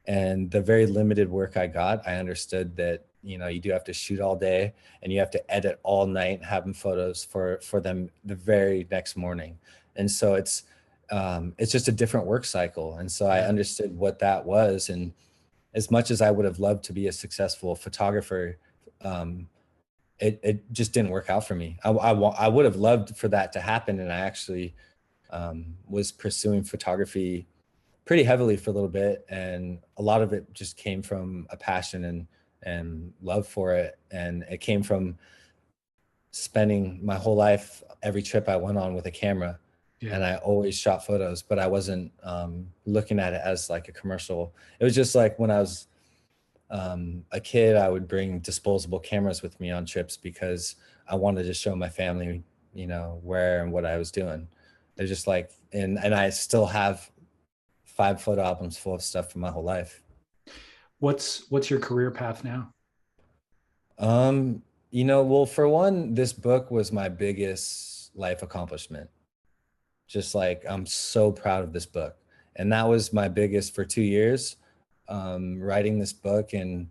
And the very limited work I got, I understood that, you know, you do have to shoot all day and you have to edit all night, having photos for them the very next morning. And so it's just a different work cycle. And so I Yeah. understood what that was. And as much as I would have loved to be a successful photographer, um, it just didn't work out for me. I would have loved for that to happen. And I actually was pursuing photography pretty heavily for a little bit. And a lot of it just came from a passion and love for it. And it came from spending my whole life, every trip I went on with a camera. Yeah. And I always shot photos, but I wasn't looking at it as like a commercial. It was just like when I was a kid, I would bring disposable cameras with me on trips because I wanted to show my family, you know, where and what I was doing. They're just like, and I still have 5 photo albums full of stuff from my whole life. What's your career path now? Um, you know, well, for one, this book was my biggest life accomplishment. Just like I'm so proud of this book. And that was my biggest for 2 years, writing this book and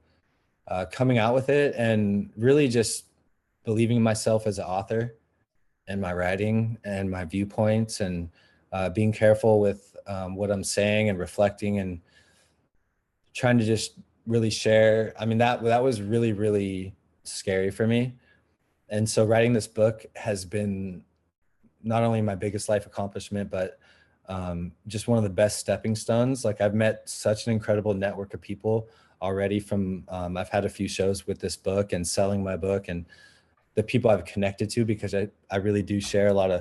coming out with it and really just believing in myself as an author and my writing and my viewpoints and being careful with what I'm saying and reflecting and trying to just really share. I mean, that was really, really scary for me. And so writing this book has been not only my biggest life accomplishment, but just one of the best stepping stones. Like I've met such an incredible network of people already from, I've had a few shows with this book and selling my book and the people I've connected to, because I really do share a lot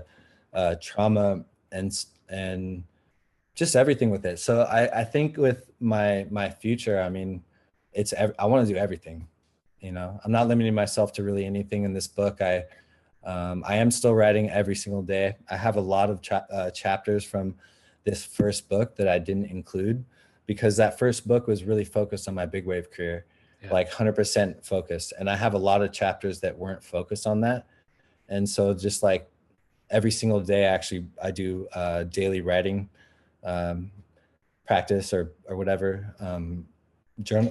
of trauma and just everything with it. So I think with my future, I mean, I want to do everything. You know, I'm not limiting myself to really anything in this book. I am still writing every single day. I have a lot of chapters from this first book that I didn't include because that first book was really focused on my big wave career, Yeah. like 100% focused. And I have a lot of chapters that weren't focused on that. And so just like every single day, actually, I do daily writing um, practice or whatever.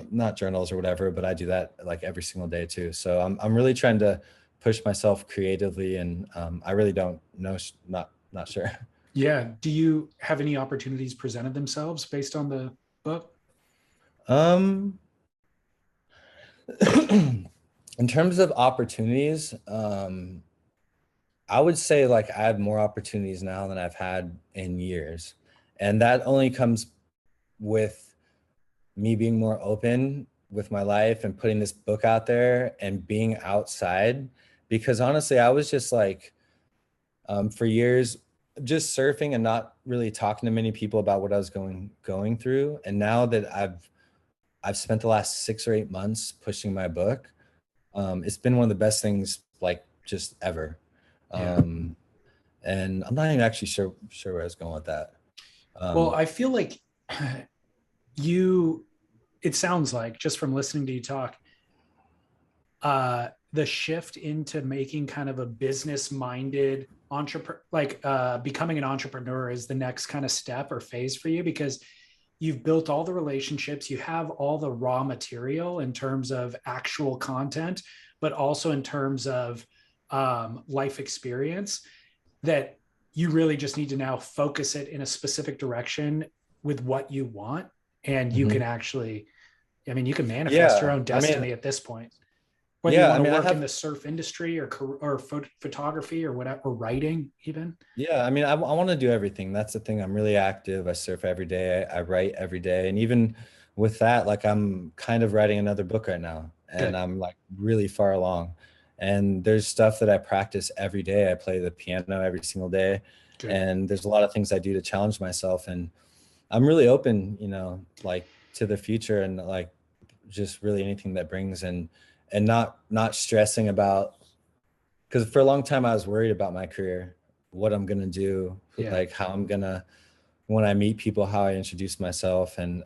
Not journals or whatever, but I do that like every single day too. So I'm really trying to push myself creatively, and I really don't know, not sure. Yeah. Do you have any opportunities presented themselves based on the book? Um, in terms of opportunities, I would say like I have more opportunities now than I've had in years. And that only comes with me being more open with my life and putting this book out there and being outside. Because honestly, I was just like, for years, just surfing and not really talking to many people about what I was going through. And now that I've spent the last 6 or 8 months pushing my book, it's been one of the best things like just ever. Yeah. Um, and I'm not even actually sure where I was going with that. Well, Um, I feel like you, it sounds like just from listening to you talk, the shift into making kind of a business minded entrepreneur, like becoming an entrepreneur is the next kind of step or phase for you, because you've built all the relationships, you have all the raw material in terms of actual content, but also in terms of life experience, that you really just need to now focus it in a specific direction with what you want. And you can mhm. actually, I mean, you can manifest your Yeah, own I mean, destiny at this point, whether you yeah, I want to mean, I work in have, the surf industry or photography or whatever, or writing even. yeah, I mean, I want to do everything. That's the thing. I'm really active. I surf every day. I write every day. And even with that, like I'm kind of writing another book right now and Good, I'm like really far along. And there's stuff that I practice every day. I play the piano every single day. good. And there's a lot of things I do to challenge myself. And I'm really open, like to the future and like just really anything that brings and not stressing about, because for a long time I was worried about my career, what I'm gonna do, Yeah. like how I'm gonna when I meet people, how I introduce myself, and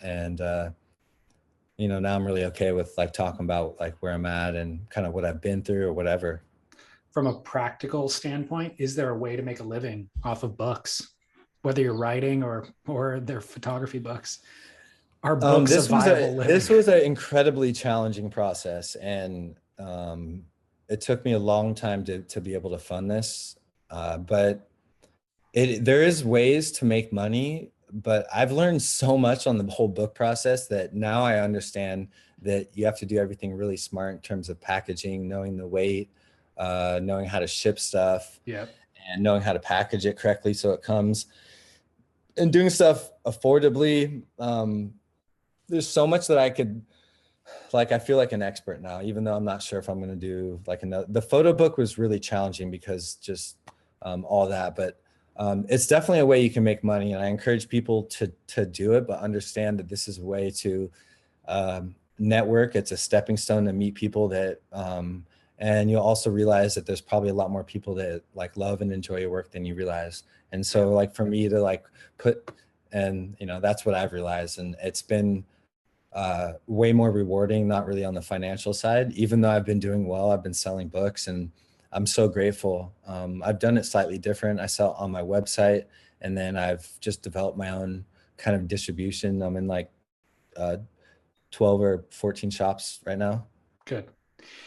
now I'm really okay with like talking about like where I'm at and kind of what I've been through or whatever. From a practical standpoint, is there a way to make a living off of books, whether you're writing or they're photography books? Are books a viable living? This was an incredibly challenging process, and it took me a long time to be able to fund this. But there is ways to make money, but I've learned so much on the whole book process that now I understand that you have to do everything really smart in terms of packaging, knowing the weight, knowing how to ship stuff, Yeah. and knowing how to package it correctly so it comes, and doing stuff affordably. There's so much that I could, like, I feel like an expert now, even though I'm not sure if I'm going to do like another. The photo book was really challenging because just all that, but it's definitely a way you can make money, and I encourage people to do it, but understand that this is a way to network. It's a stepping stone to meet people that, and you'll also realize that there's probably a lot more people that like love and enjoy your work than you realize. And Yeah. so, like for me to like put, and that's what I've realized, and it's been way more rewarding, not really on the financial side. Even though I've been doing well, I've been selling books and I'm so grateful. I've done it slightly different. I sell on my website, and then I've just developed my own kind of distribution. I'm in like uh, 12 or 14 shops right now. Good.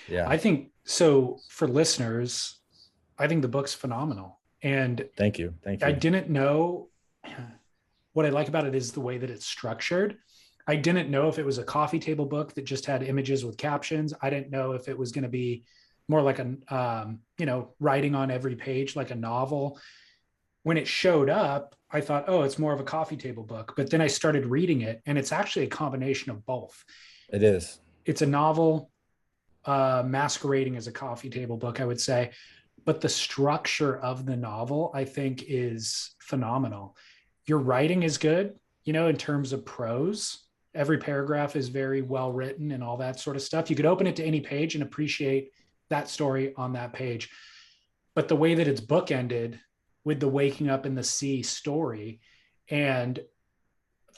Yeah. I think so. For listeners, I think the book's phenomenal. And Thank you. Thank I you. didn't know, what I like about it is the way that it's structured. I didn't know if it was a coffee table book that just had images with captions. I didn't know if it was going to be more like a, writing on every page, like a novel. When it showed up, I thought, oh, it's more of a coffee table book. But then I started reading it, and it's actually a combination of both. It is. It's a novel masquerading as a coffee table book, I would say. But the structure of the novel, I think, is phenomenal. Your writing is good, in terms of prose. Every paragraph is very well written and all that sort of stuff. You could open it to any page and appreciate that story on that page. But the way that it's bookended with the waking up in the sea story, and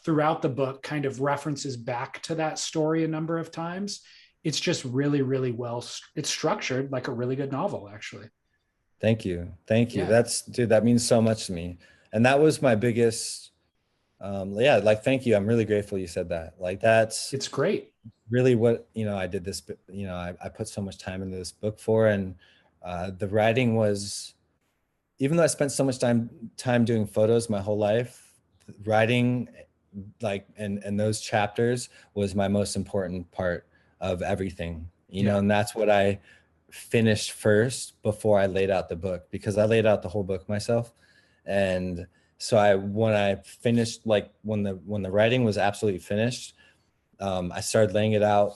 throughout the book kind of references back to that story a number of times, it's just really, really well, it's structured like a really good novel, actually. Thank you. Thank you. Yeah, Dude, that means so much to me. And that was my biggest, yeah, like, thank you. I'm really grateful you said that. Like, that's it's great. really what I did this, I put so much time into this book for. And the writing was, even though I spent so much time doing photos my whole life, writing, like, and those chapters was my most important part of everything, Yeah. and that's what finished first before I laid out the book, because I laid out the whole book myself. And so when I finished, like when the writing was absolutely finished, I started laying it out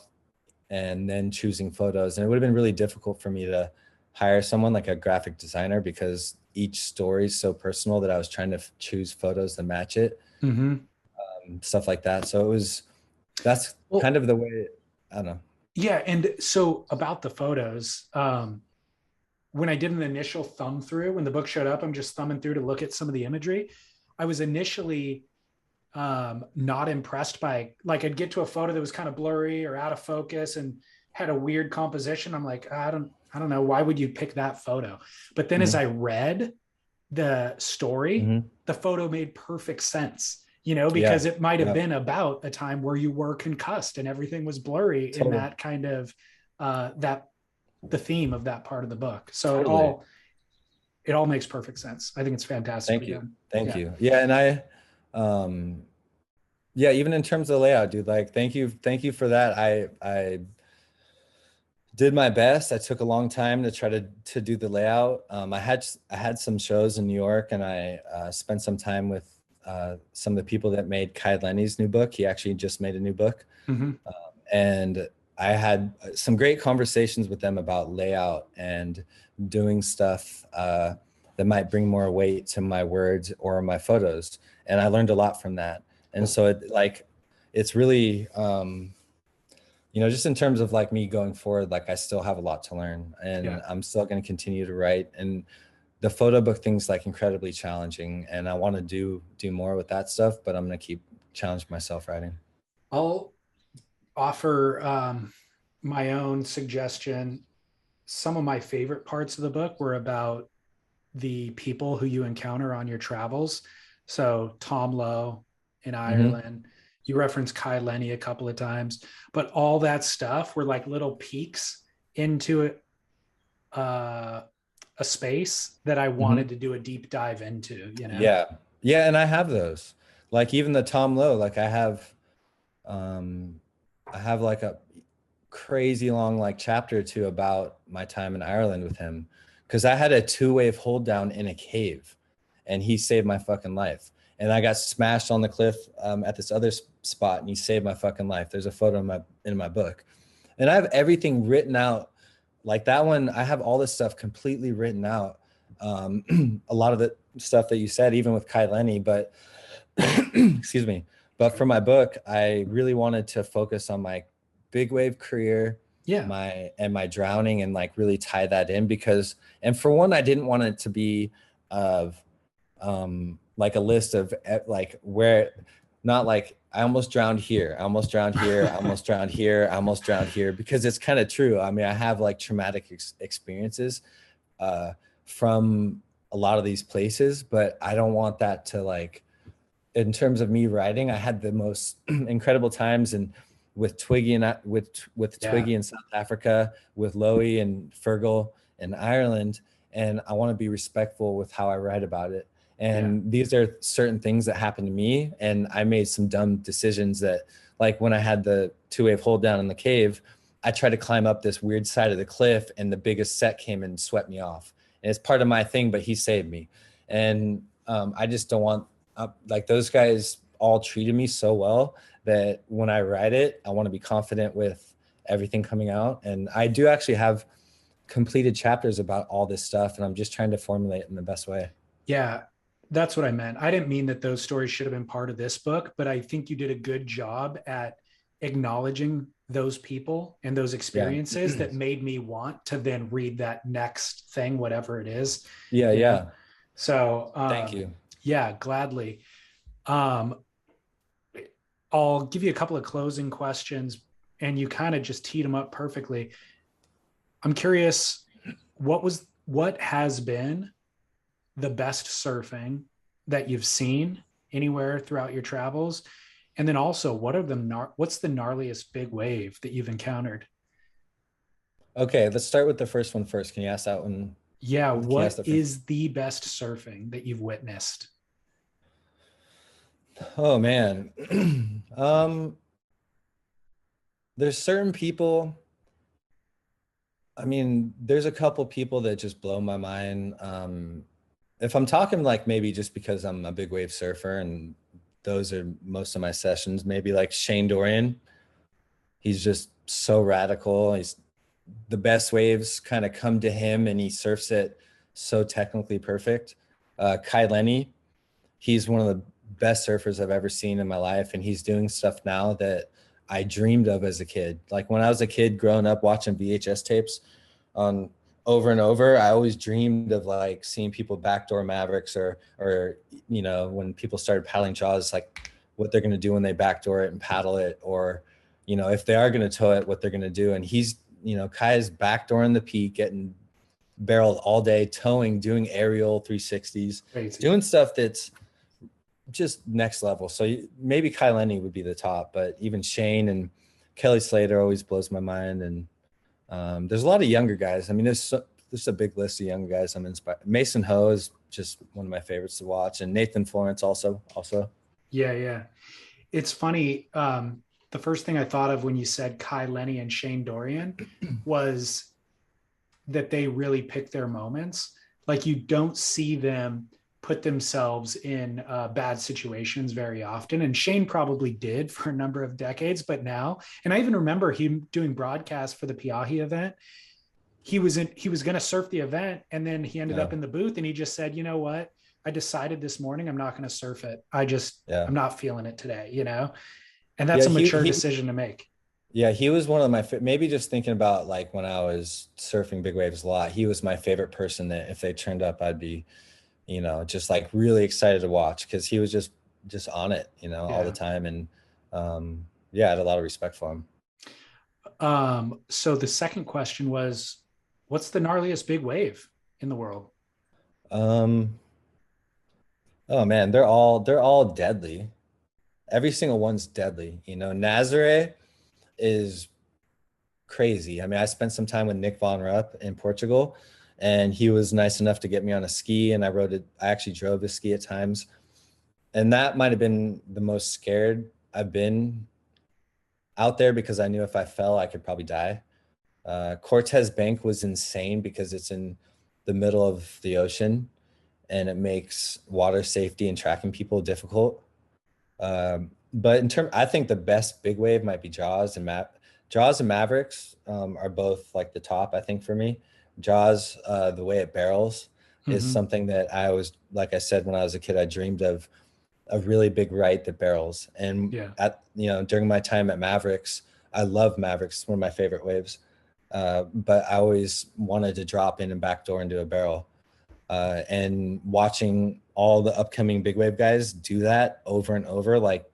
and then choosing photos. And it would have been really difficult for me to hire someone like a graphic designer, because each story is so personal that I was trying to choose photos to match it, Mm-hmm. stuff like that. So that's Well, kind of the way, I don't know. yeah. And so about the photos, when I did an initial thumb through, when the book showed up, I'm just thumbing through to look at some of the imagery. I was initially not impressed by, like, I'd get to a photo that was kind of blurry or out of focus and had a weird composition. I'm like, I don't know. Why would you pick that photo? But then as Mhm. I read the story, Mhm. the photo made perfect sense, Yeah. because it might have Yeah. been about a time where you were concussed and everything was blurry in Totally. that kind of, that the theme of that part of the book. So Totally. it all makes perfect sense. I think it's fantastically Thank you. done. Thank Yeah. you. Yeah. And um, yeah, even in terms of the layout, dude, like, thank you for that. I did my best. I took a long time to try to do the layout. I had some shows in New York, and I spent some time with some of the people that made Kai Lenny's new book. He actually just made a new book, Mm-hmm. and I had some great conversations with them about layout and doing stuff that might bring more weight to my words or my photos. And I learned a lot from that. And so it's really, just in terms of like me going forward, like I still have a lot to learn, and Yeah. I'm still going to continue to write. And the photo book thing's like incredibly challenging, and I want to do more with that stuff, but I'm going to keep challenging myself writing. I'll offer my own suggestion. Some of my favorite parts of the book were about the people who you encounter on your travels. So Tom Lowe in Hmm. Ireland, you referenced Kai Lenny a couple of times, but all that stuff were like little peeks into uh, a space that I wanted Hmm. to do a deep dive into. Yeah. Yeah. And I have those, like even the Tom Lowe, like um, I have like a crazy long like chapter or two about my time in Ireland with him. Cause I had a 2-wave hold down in a cave, and he saved my fucking life. And I got smashed on the cliff at this other spot, and he saved my fucking life. There's a photo in my book, and I have everything written out. Like that one, I have all this stuff completely written out. A lot of the stuff that you said, even with Kai Lenny, but excuse me. But for my book, I really wanted to focus on my big wave career, Yeah. my drowning, and like really tie that in, because, and for one, I didn't want it to be of like a list of like where, not like I almost drowned here, I almost drowned here, I almost drowned here, I almost drowned here, because it's kind of true. I mean, I have like traumatic experiences uh, from a lot of these places, but I don't want that to like, in terms of me writing, I had the most incredible times, and with Twiggy and with Yeah. Twiggy in South Africa, with Loey and Fergal in Ireland, and I want to be respectful with how I write about it. Yeah. And these are certain things that happened to me, and I made some dumb decisions that, like when I had the 2-wave hold down in the cave, I tried to climb up this weird side of the cliff, and the biggest set came and swept me off. And it's part of my thing, but he saved me. And I just don't want, like those guys all treated me so well that when I write it, I want to be confident with everything coming out. And I do actually have completed chapters about all this stuff, and I'm just trying to formulate it in the best way. Yeah. That's what I meant. I didn't mean that those stories should have been part of this book, but I think you did a good job at acknowledging those people and those Yeah. experiences that made me want to then read that next thing, whatever it is, Yeah. you know? Yeah. So, Thank you. yeah, gladly. Um, I'll give you a couple of closing questions, and you kind of just teed them up perfectly. I'm curious, what has been the best surfing that you've seen anywhere throughout your travels? And then also, what's the gnarliest big wave that you've encountered? Okay, let's start with the first one first. Can you ask that one? Yeah, Can you ask what that first? is the best surfing that you've witnessed? Oh man. um, there's certain people. I mean, there's a couple people that just blow my mind. If I'm talking like maybe just because I'm a big wave surfer and those are most of my sessions, maybe like Shane Dorian. He's just so radical. He's the best waves kind of come to him and he surfs it so technically perfect. Kai Lenny, he's one of the best surfers I've ever seen in my life. And he's doing stuff now that I dreamed of as a kid. Like when I was a kid growing up watching VHS tapes on over and over, I always dreamed of like seeing people backdoor Mavericks or, you know, when people started paddling Jaws, like what they're going to do when they backdoor it and paddle it, or, you know, if they are going to tow it, what they're going to do. And he's, you know, Kai's backdooring the peak, getting barreled all day, towing, doing aerial 360s, Crazy. doing stuff that's just next level. So maybe Kai Lenny would be the top, but even Shane and Kelly Slater always blows my mind. And there's a lot of younger guys. I mean, there's a big list of young guys I'm inspired. Mason Ho is just one of my favorites to watch, and Nathan Florence also. Yeah, yeah. It's funny. The first thing I thought of when you said Kai Lenny and Shane Dorian was that they really pick their moments. Like you don't see them put themselves in bad situations very often. And Shane probably did for a number of decades, but now, and I even remember him doing broadcasts for the Piahi event. He was going to surf the event, and then he ended up in the booth, and he just said, you know what? I decided this morning I'm not going to surf it. I'm not feeling it today, you know? And that's a mature decision to make. Yeah, he was one of my, maybe just thinking about like when I was surfing big waves a lot, he was my favorite person that if they turned up, I'd be, you know, just like really excited to watch, because he was just on it, you know, all the time. And yeah, I had a lot of respect for him. So the second question was, what's the gnarliest big wave in the world? Oh man, they're all deadly. Every single one's deadly. You know, Nazare is crazy. I mean, I spent some time with Nick Von Rupp in Portugal, and he was nice enough to get me on a ski, and I rode it. I actually drove his ski at times, and that might have been the most scared I've been out there, because I knew if I fell, I could probably die. Cortes Bank was insane because it's in the middle of the ocean, and it makes water safety and tracking people difficult. But I think the best big wave might be Jaws and Mavericks are both like the top, I think, for me. Jaws, the way it barrels is something that I always, like I said, when I was a kid, I dreamed of a really big right that barrels. And during my time at Mavericks, I love Mavericks. It's one of my favorite waves. But I always wanted to drop in and backdoor into a barrel. And watching all the upcoming big wave guys do that over and over, like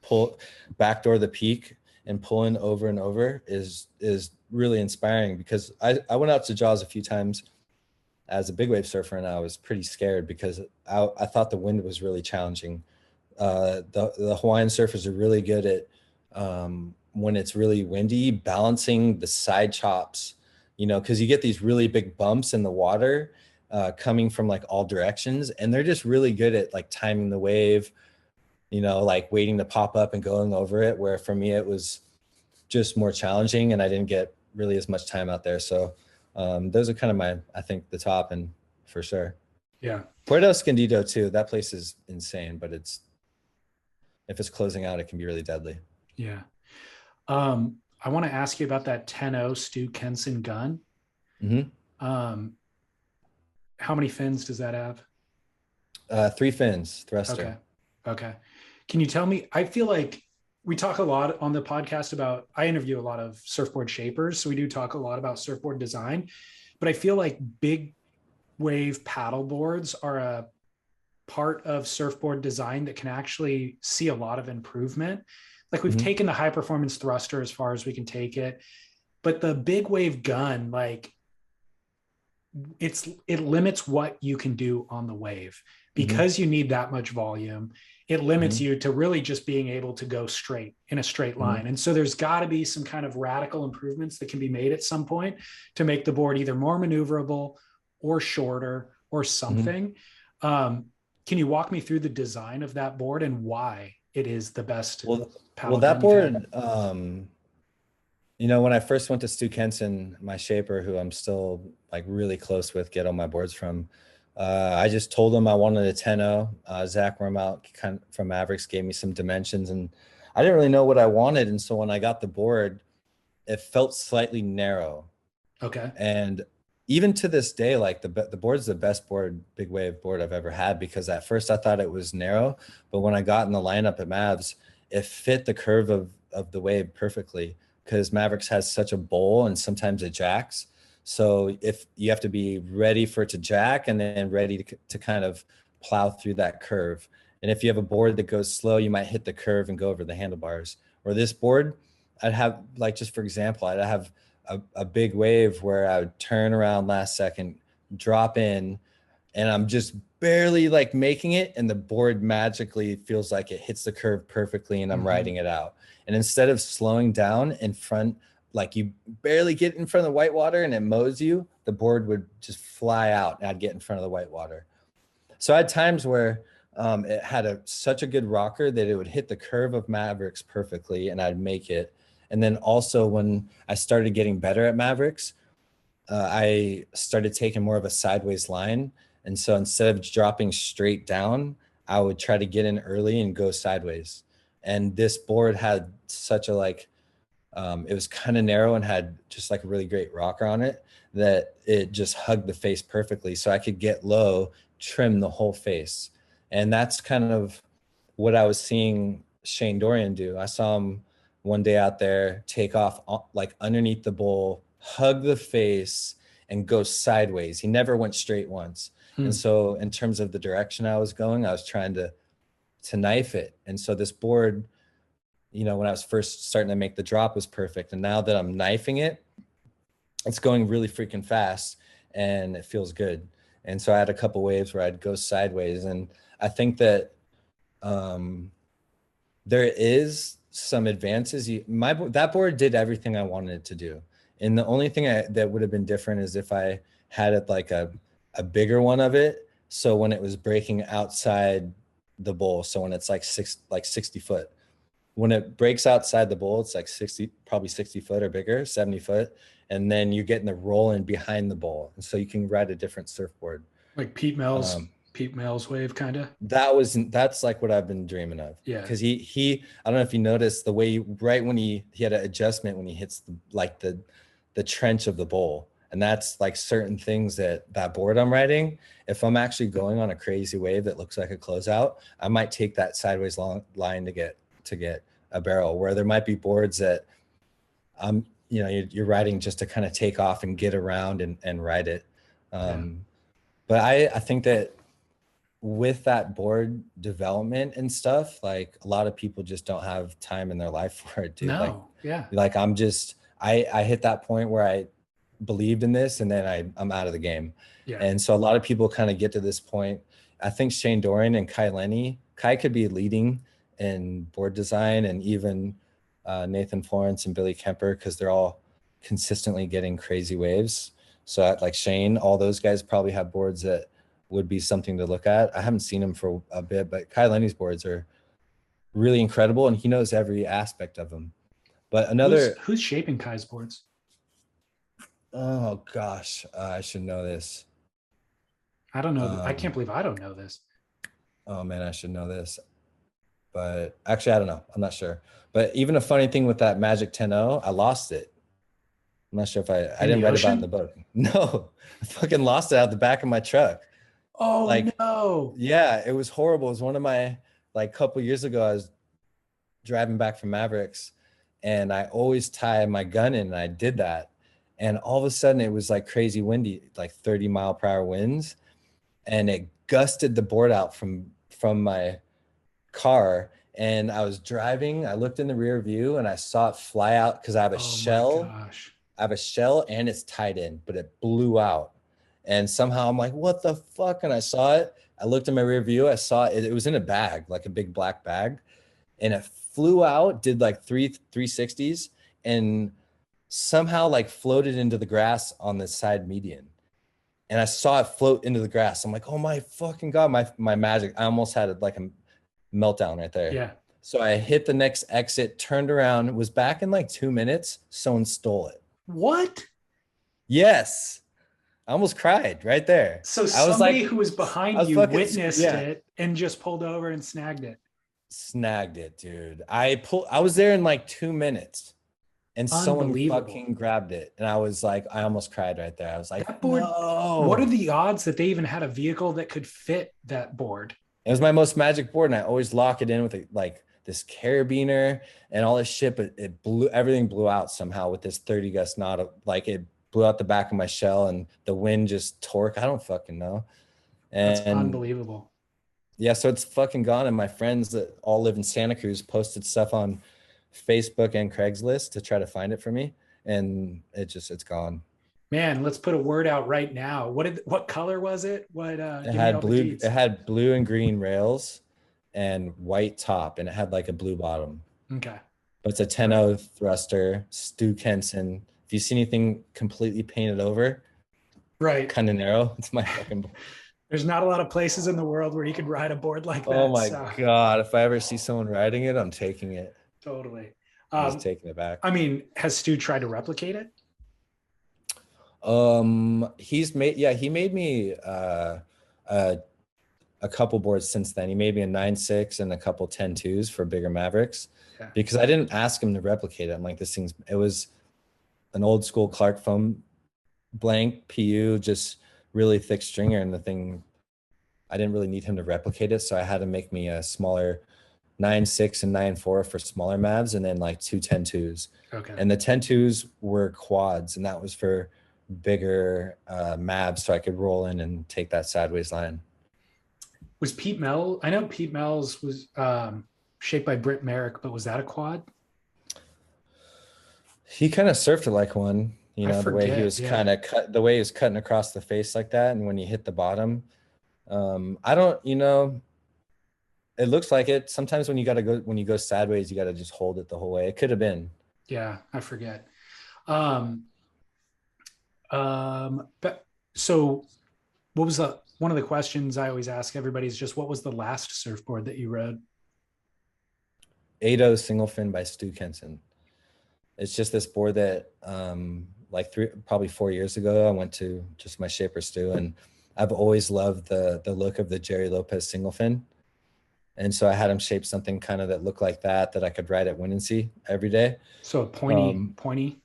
pull backdoor the peak and pulling over and over is really inspiring, because I went out to Jaws a few times as a big wave surfer, and I was pretty scared because I thought the wind was really challenging. The Hawaiian surfers are really good at when it's really windy, balancing the side chops, you know, because you get these really big bumps in the water coming from like all directions, and they're just really good at like timing the wave, you know, like waiting to pop up and going over it, where for me it was just more challenging and I didn't get really as much time out there. So those are kind of I think the top, and for sure. Yeah. Puerto Escondido too. That place is insane, but if it's closing out, it can be really deadly. Yeah. I want to ask you about that 10-0 Stu Kenson gun. How many fins does that have? 3 fins, thruster. Okay. Can you tell me, I feel like we talk a lot on the podcast about, I interview a lot of surfboard shapers. So we do talk a lot about surfboard design, but I feel like big wave paddle boards are a part of surfboard design that can actually see a lot of improvement. Like we've taken the high performance thruster as far as we can take it, but the big wave gun, like it limits what you can do on the wave because you need that much volume. It limits you to really just being able to go straight in a straight line. And so there's got to be some kind of radical improvements that can be made at some point to make the board either more maneuverable or shorter or something. Can you walk me through the design of that board and why it is the best? Well, that board, You know, when I first went to Stu Kenson, my shaper, who I'm still like really close with, get all my boards from, I just told him I wanted a 10-0. Zach Wormout from Mavericks gave me some dimensions, and I didn't really know what I wanted. And so when I got the board, it felt slightly narrow. Okay. And even to this day, like the board's the best board, big wave board I've ever had, because at first I thought it was narrow, but when I got in the lineup at Mavs, it fit the curve of the wave perfectly, because Mavericks has such a bowl and sometimes it jacks. So if you have to be ready for it to jack and then ready to kind of plow through that curve. And if you have a board that goes slow, you might hit the curve and go over the handlebars. Or this board, I'd have, like, just for example, I'd have a big wave where I would turn around last second, drop in, and I'm just barely like making it, and the board magically feels like it hits the curve perfectly, and I'm riding it out. And instead of slowing down in front, like you barely get in front of the whitewater and it mows you, the board would just fly out and I'd get in front of the whitewater. So I had times where it had such a good rocker that it would hit the curve of Mavericks perfectly and I'd make it. And then also when I started getting better at Mavericks, I started taking more of a sideways line. And so instead of dropping straight down, I would try to get in early and go sideways. And this board had such a it was kind of narrow and had just like a really great rocker on it that it just hugged the face perfectly. So I could get low, trim the whole face. And that's kind of what I was seeing Shane Dorian do. I saw him one day out there take off like underneath the bowl, hug the face, and go sideways. He never went straight once. And so in terms of the direction I was going, I was trying to knife it. And so this board, you know, when I was first starting to make the drop, was perfect. And now that I'm knifing it, it's going really freaking fast and it feels good. And so I had a couple waves where I'd go sideways. And I think that there is some advances. That board did everything I wanted it to do. And the only thing that would have been different is if I had it like a bigger one of it. So when it was breaking outside the bowl, so when it's like 60 foot, when it breaks outside the bowl, it's like 60, probably 60 foot or bigger, 70 foot. And then you're getting the roll in behind the bowl. And so you can ride a different surfboard. Like Pete Mills wave kind of. That's like what I've been dreaming of. Yeah. Because he I don't know if you noticed the way right when he had an adjustment when he hits the trench of the bowl. And that's like certain things that board I'm riding. If I'm actually going on a crazy wave that looks like a closeout, I might take that sideways long line to get a barrel, where there might be boards that you know, you're riding just to kind of take off and get around and ride it. But I think that with that board development and stuff, like a lot of people just don't have time in their life for it, dude. Like I hit that point where I believed in this and then I'm out of the game. Yeah. And so a lot of people kind of get to this point. I think Shane Dorian and Kai could be leading in board design, and even Nathan Florence and Billy Kemper, because they're all consistently getting crazy waves. So like Shane, all those guys probably have boards that would be something to look at. I haven't seen him for a bit, but Kai Lenny's boards are really incredible, and he knows every aspect of them. But who's shaping Kai's boards? Oh gosh, I should know this. I don't know. I can't believe I don't know this. Oh man, I should know this. But actually, I don't know. I'm not sure. But even a funny thing with that Magic 10-0, I lost it. I'm not sure if I didn't write about it in the book. No, I fucking lost it out the back of my truck. Oh, no. Yeah, it was horrible. It was one of my, like, couple years ago, I was driving back from Mavericks, and I always tie my gun in, and I did that. And all of a sudden it was like crazy windy, like 30-mile-per-hour winds. And it gusted the board out from my car. And I was driving, I looked in the rear view and I saw it fly out, because I have a shell. Gosh. I have a shell and it's tied in, but it blew out. And somehow I'm like, what the fuck? And I saw it. I looked in my rear view. I saw it. It was in a bag, like a big black bag. And it flew out, did like 360s, and somehow like floated into the grass on the side median. And I saw it float into the grass. I'm like, oh my fucking God, my magic. I almost had like a meltdown right there. Yeah. So I hit the next exit, turned around, was back in like 2 minutes. Someone stole it. What? Yes. I almost cried right there. So I was somebody like, who was I behind was you fucking, witnessed yeah, it and just pulled over and snagged it. snagged it, dude. I was there in like 2 minutes and someone Unbelievable. fucking grabbed it. And I was like, I almost cried right there. I was like, That board, what are no. the odds that they even had a vehicle that could fit that board? It was my most magic board, and I always lock it in with like this carabiner and all this shit. But everything blew out somehow with this 30 gust knot. Like it blew out the back of my shell, and the wind just torque. I don't fucking know. That's And unbelievable. yeah, so it's fucking gone. And my friends that all live in Santa Cruz posted stuff on Facebook and Craigslist to try to find it for me, and it's gone. Man, let's put a word out right now. What color was it? What It give me had all the blue. deets. It had blue and green rails, and white top, and it had like a blue bottom. Okay. But it's a 10-0 thruster, Stu Kenson. If you see anything completely painted over, Right. kind of narrow, it's my fucking. There's not a lot of places in the world where you could ride a board like Oh that. my So God. If I ever see someone riding it, I'm taking it. totally. I'm just taking it back. I mean, has Stu tried to replicate it? He made me a, a couple boards since then. He made me a 9.6 and a couple 10.2s for bigger Mavericks Yeah. because I didn't ask him to replicate it. I'm like, it was an old school Clark foam blank PU, just really thick stringer, and the thing, I didn't really need him to replicate it, so I had to make me a smaller 9.6 and 9.4 for smaller Mavs, and then like two 10.2s. Okay. And the 10.2s were quads, and that was for bigger Mavs, so I could roll in and take that sideways line. Was Pete Mel? I know Pete Mel's was shaped by Britt Merrick, but was that a quad? He kind of surfed it like one, the way he was Yeah. kind of the way he was cutting across the face like that, and when he hit the bottom, I don't, it looks like it. Sometimes when you go sideways, you got to just hold it the whole way. It could have been. Yeah, I forget. But so what was one of the questions I always ask everybody is just what was the last surfboard that you rode? 8.0 single fin by Stu Kenson. It's just this board that like probably 4 years ago, I went to just my shaper Stu, and I've always loved the look of the Jerry Lopez single fin. And so I had him shape something kind of that looked like that I could ride at Windansea every day. So a pointy.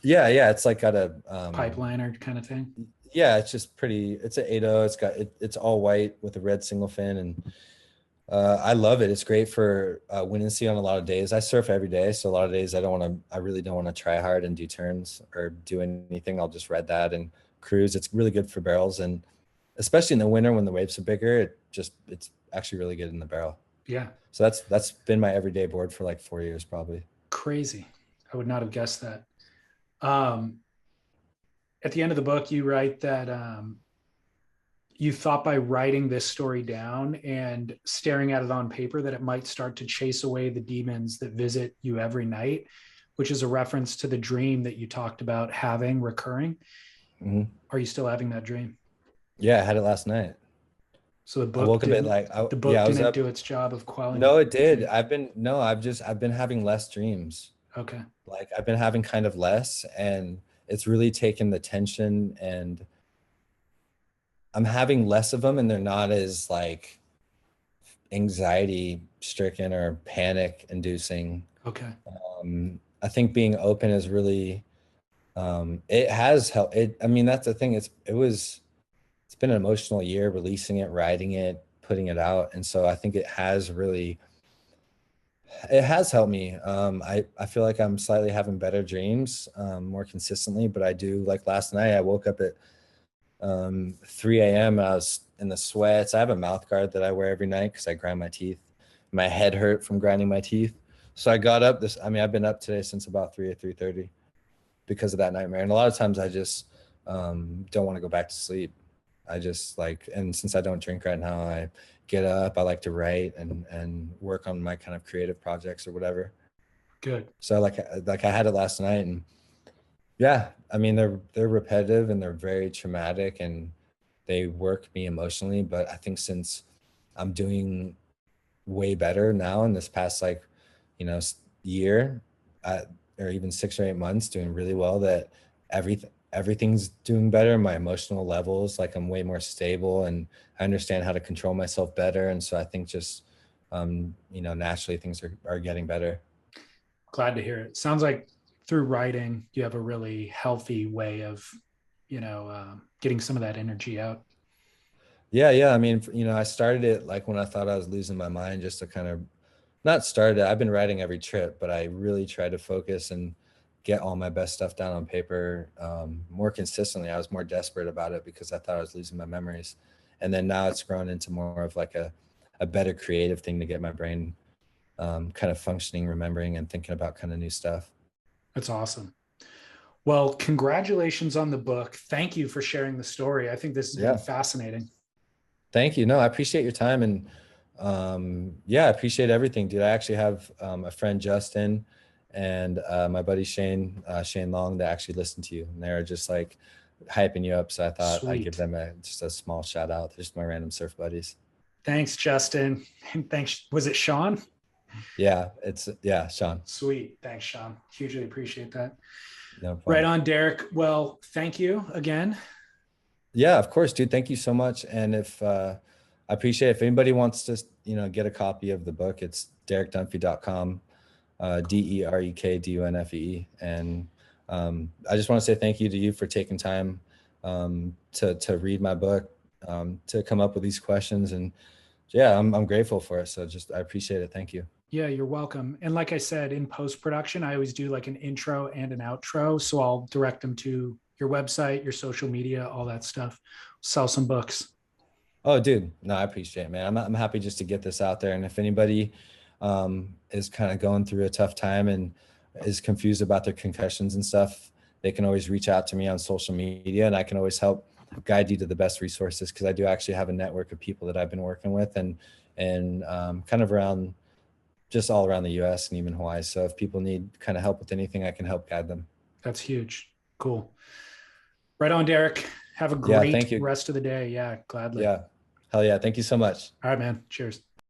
Yeah. It's like got a pipeliner kind of thing. Yeah, it's just pretty. It's an 8.0. It's all white with a red single fin, and I love it. It's great for wind and sea on a lot of days. I surf every day, so a lot of days I really don't want to try hard and do turns or do anything. I'll just ride that and cruise. It's really good for barrels, and especially in the winter when the waves are bigger, it's actually really good in the barrel. Yeah. So that's been my everyday board for like 4 years probably. Crazy. I would not have guessed that. At the end of the book, you write that you thought by writing this story down and staring at it on paper that it might start to chase away the demons that visit you every night, which is a reference to the dream that you talked about having recurring. Mm-hmm. Are you still having that dream? Yeah, I had it last night. So the book I woke up at like didn't do its job of quelling. No, it did. I've been having less dreams. Okay. Like I've been having kind of less, and it's really taken the tension, and I'm having less of them, and they're not as like anxiety stricken or panic inducing. Okay. I think being open is really it has helped. I mean, that's the thing. It's been an emotional year releasing it, writing it, putting it out. And so I think it has helped me. I feel like I'm slightly having better dreams more consistently, but I do, like last night, I woke up at 3 a.m. I was in the sweats. I have a mouth guard that I wear every night because I grind my teeth. My head hurt from grinding my teeth. So I got up I've been up today since about 3 or 3:30 because of that nightmare. And a lot of times I just don't want to go back to sleep. I just and since I don't drink right now, I get up, I like to write and work on my kind of creative projects or whatever. Good. So like I had it last night, and yeah, I mean, they're repetitive and they're very traumatic and they work me emotionally. But I think since I'm doing way better now in this past like, year, or even 6 or 8 months, doing really well, that everything's doing better. My emotional levels, like I'm way more stable, and I understand how to control myself better. And so I think just, naturally things are getting better. Glad to hear it. Sounds like through writing, you have a really healthy way of, getting some of that energy out. Yeah, yeah. I mean, I started it like when I thought I was losing my mind, just to kind of not started it. I've been writing every trip, but I really tried to focus and get all my best stuff down on paper more consistently. I was more desperate about it because I thought I was losing my memories. And then now it's grown into more of like a better creative thing to get my brain kind of functioning, remembering, and thinking about kind of new stuff. That's awesome. Well, congratulations on the book. Thank you for sharing the story. I think this has been Yeah. fascinating. Thank you. No, I appreciate your time. And yeah, I appreciate everything, dude. I actually have a friend, Justin, and my buddy Shane Long, that actually listen to you, and they're just like hyping you up. So I thought I'd give Sweet. them just a small shout out. They're just my random surf buddies. Thanks, Justin. And thanks. Was it Sean? Yeah, yeah, Sean. Sweet. Thanks, Sean. Hugely appreciate that. No Right problem. on, Derek. Well, thank you again. Yeah, of course, dude. Thank you so much. And if I appreciate if anybody wants to, get a copy of the book, it's derekdunfee.com, DEREKDUNFEE. And I just want to say thank you to you for taking time to read my book, to come up with these questions. And yeah, I'm grateful for it. So I appreciate it. Thank you. Yeah, you're welcome. And like I said, in post production, I always do like an intro and an outro. So I'll direct them to your website, your social media, all that stuff. Sell some books. Oh, dude, no, I appreciate it, man. I'm happy just to get this out there. And if anybody is kind of going through a tough time and is confused about their concussions and stuff, they can always reach out to me on social media, and I can always help guide you to the best resources, because I do actually have a network of people that I've been working with, and kind of around, just all around the U.S. and even Hawaii. So if people need kind of help with anything, I can help guide them. That's huge. Cool. Right on, Derek. Have a Yeah, great thank you. rest of the day. Yeah, gladly. Yeah, hell yeah. Thank you so much. All right, man. Cheers.